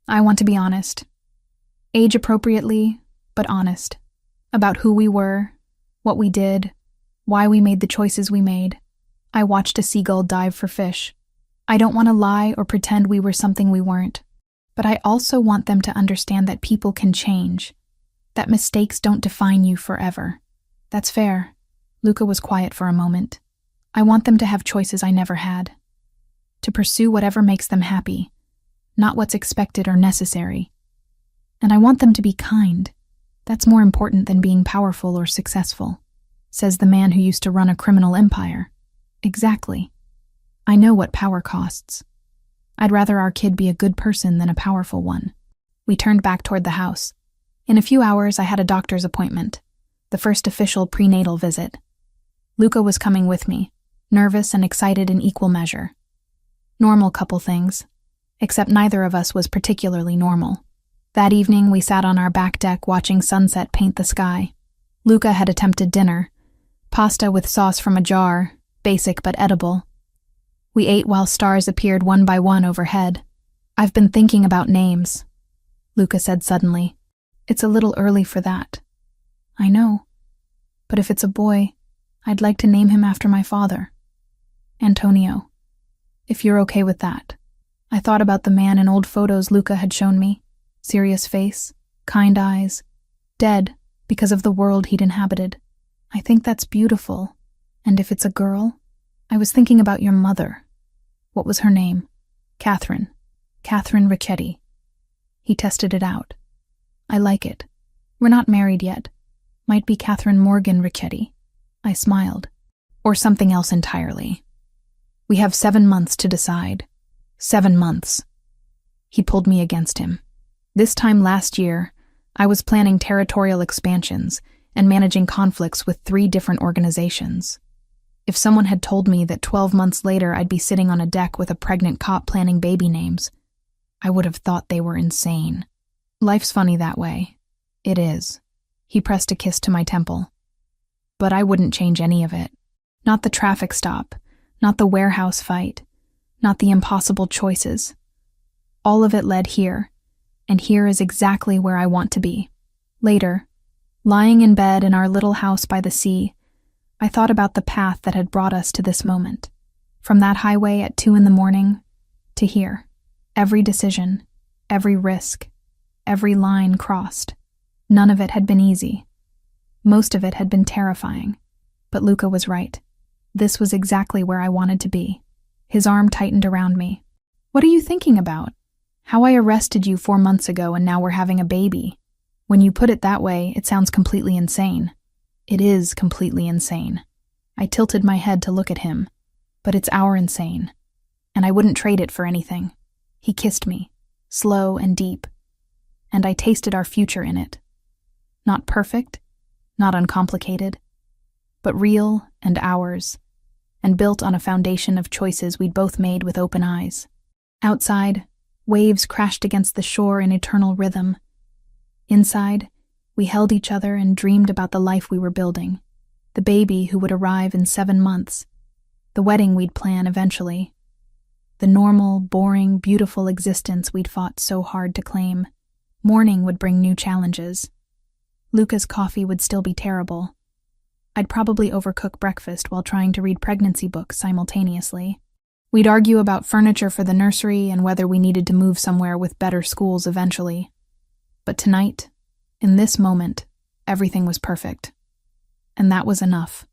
I want to be honest. Age appropriately, but honest. About who we were, what we did, why we made the choices we made. I watched a seagull dive for fish. I don't want to lie or pretend we were something we weren't. But I also want them to understand that people can change, that mistakes don't define you forever. That's fair. Luca was quiet for a moment. I want them to have choices I never had. To pursue whatever makes them happy, not what's expected or necessary. And I want them to be kind. That's more important than being powerful or successful, says the man who used to run a criminal empire. Exactly. I know what power costs. I'd rather our kid be a good person than a powerful one. We turned back toward the house. In a few hours, I had a doctor's appointment. The first official prenatal visit. Luca was coming with me, nervous and excited in equal measure. Normal couple things, except neither of us was particularly normal. That evening, we sat on our back deck watching sunset paint the sky. Luca had attempted dinner, pasta with sauce from a jar, basic but edible. We ate while stars appeared one by one overhead. I've been thinking about names, Luca said suddenly. It's a little early for that. I know, but if it's a boy, I'd like to name him after my father. Antonio, if you're okay with that. I thought about the man in old photos Luca had shown me. Serious face, kind eyes, dead because of the world he'd inhabited. I think that's beautiful. And if it's a girl, I was thinking about your mother. What was her name? Catherine. Catherine Ricchetti. He tested it out. I like it. We're not married yet. Might be Catherine Morgan Ricchetti. I smiled. Or something else entirely. We have 7 months to decide. 7 months. He pulled me against him. This time last year, I was planning territorial expansions and managing conflicts with 3 different organizations. If someone had told me that 12 months later I'd be sitting on a deck with a pregnant cop planning baby names, I would have thought they were insane. Life's funny that way. It is. He pressed a kiss to my temple. But I wouldn't change any of it. Not the traffic stop, not the warehouse fight, not the impossible choices. All of it led here, and here is exactly where I want to be. Later, lying in bed in our little house by the sea, I thought about the path that had brought us to this moment. From that highway at 2 a.m. to here. Every decision, every risk, every line crossed. None of it had been easy. Most of it had been terrifying. But Luca was right. This was exactly where I wanted to be. His arm tightened around me. What are you thinking about? How I arrested you 4 months ago and now we're having a baby. When you put it that way, it sounds completely insane. It is completely insane. I tilted my head to look at him, but it's our insane. And I wouldn't trade it for anything. He kissed me, slow and deep, and I tasted our future in it. Not perfect, not uncomplicated, but real and ours, and built on a foundation of choices we'd both made with open eyes. Outside, waves crashed against the shore in eternal rhythm. Inside, we held each other and dreamed about the life we were building, the baby who would arrive in 7 months, the wedding we'd plan eventually, the normal, boring, beautiful existence we'd fought so hard to claim. Morning would bring new challenges. Luca's coffee would still be terrible. I'd probably overcook breakfast while trying to read pregnancy books simultaneously. We'd argue about furniture for the nursery and whether we needed to move somewhere with better schools eventually. But tonight, in this moment, everything was perfect. And that was enough.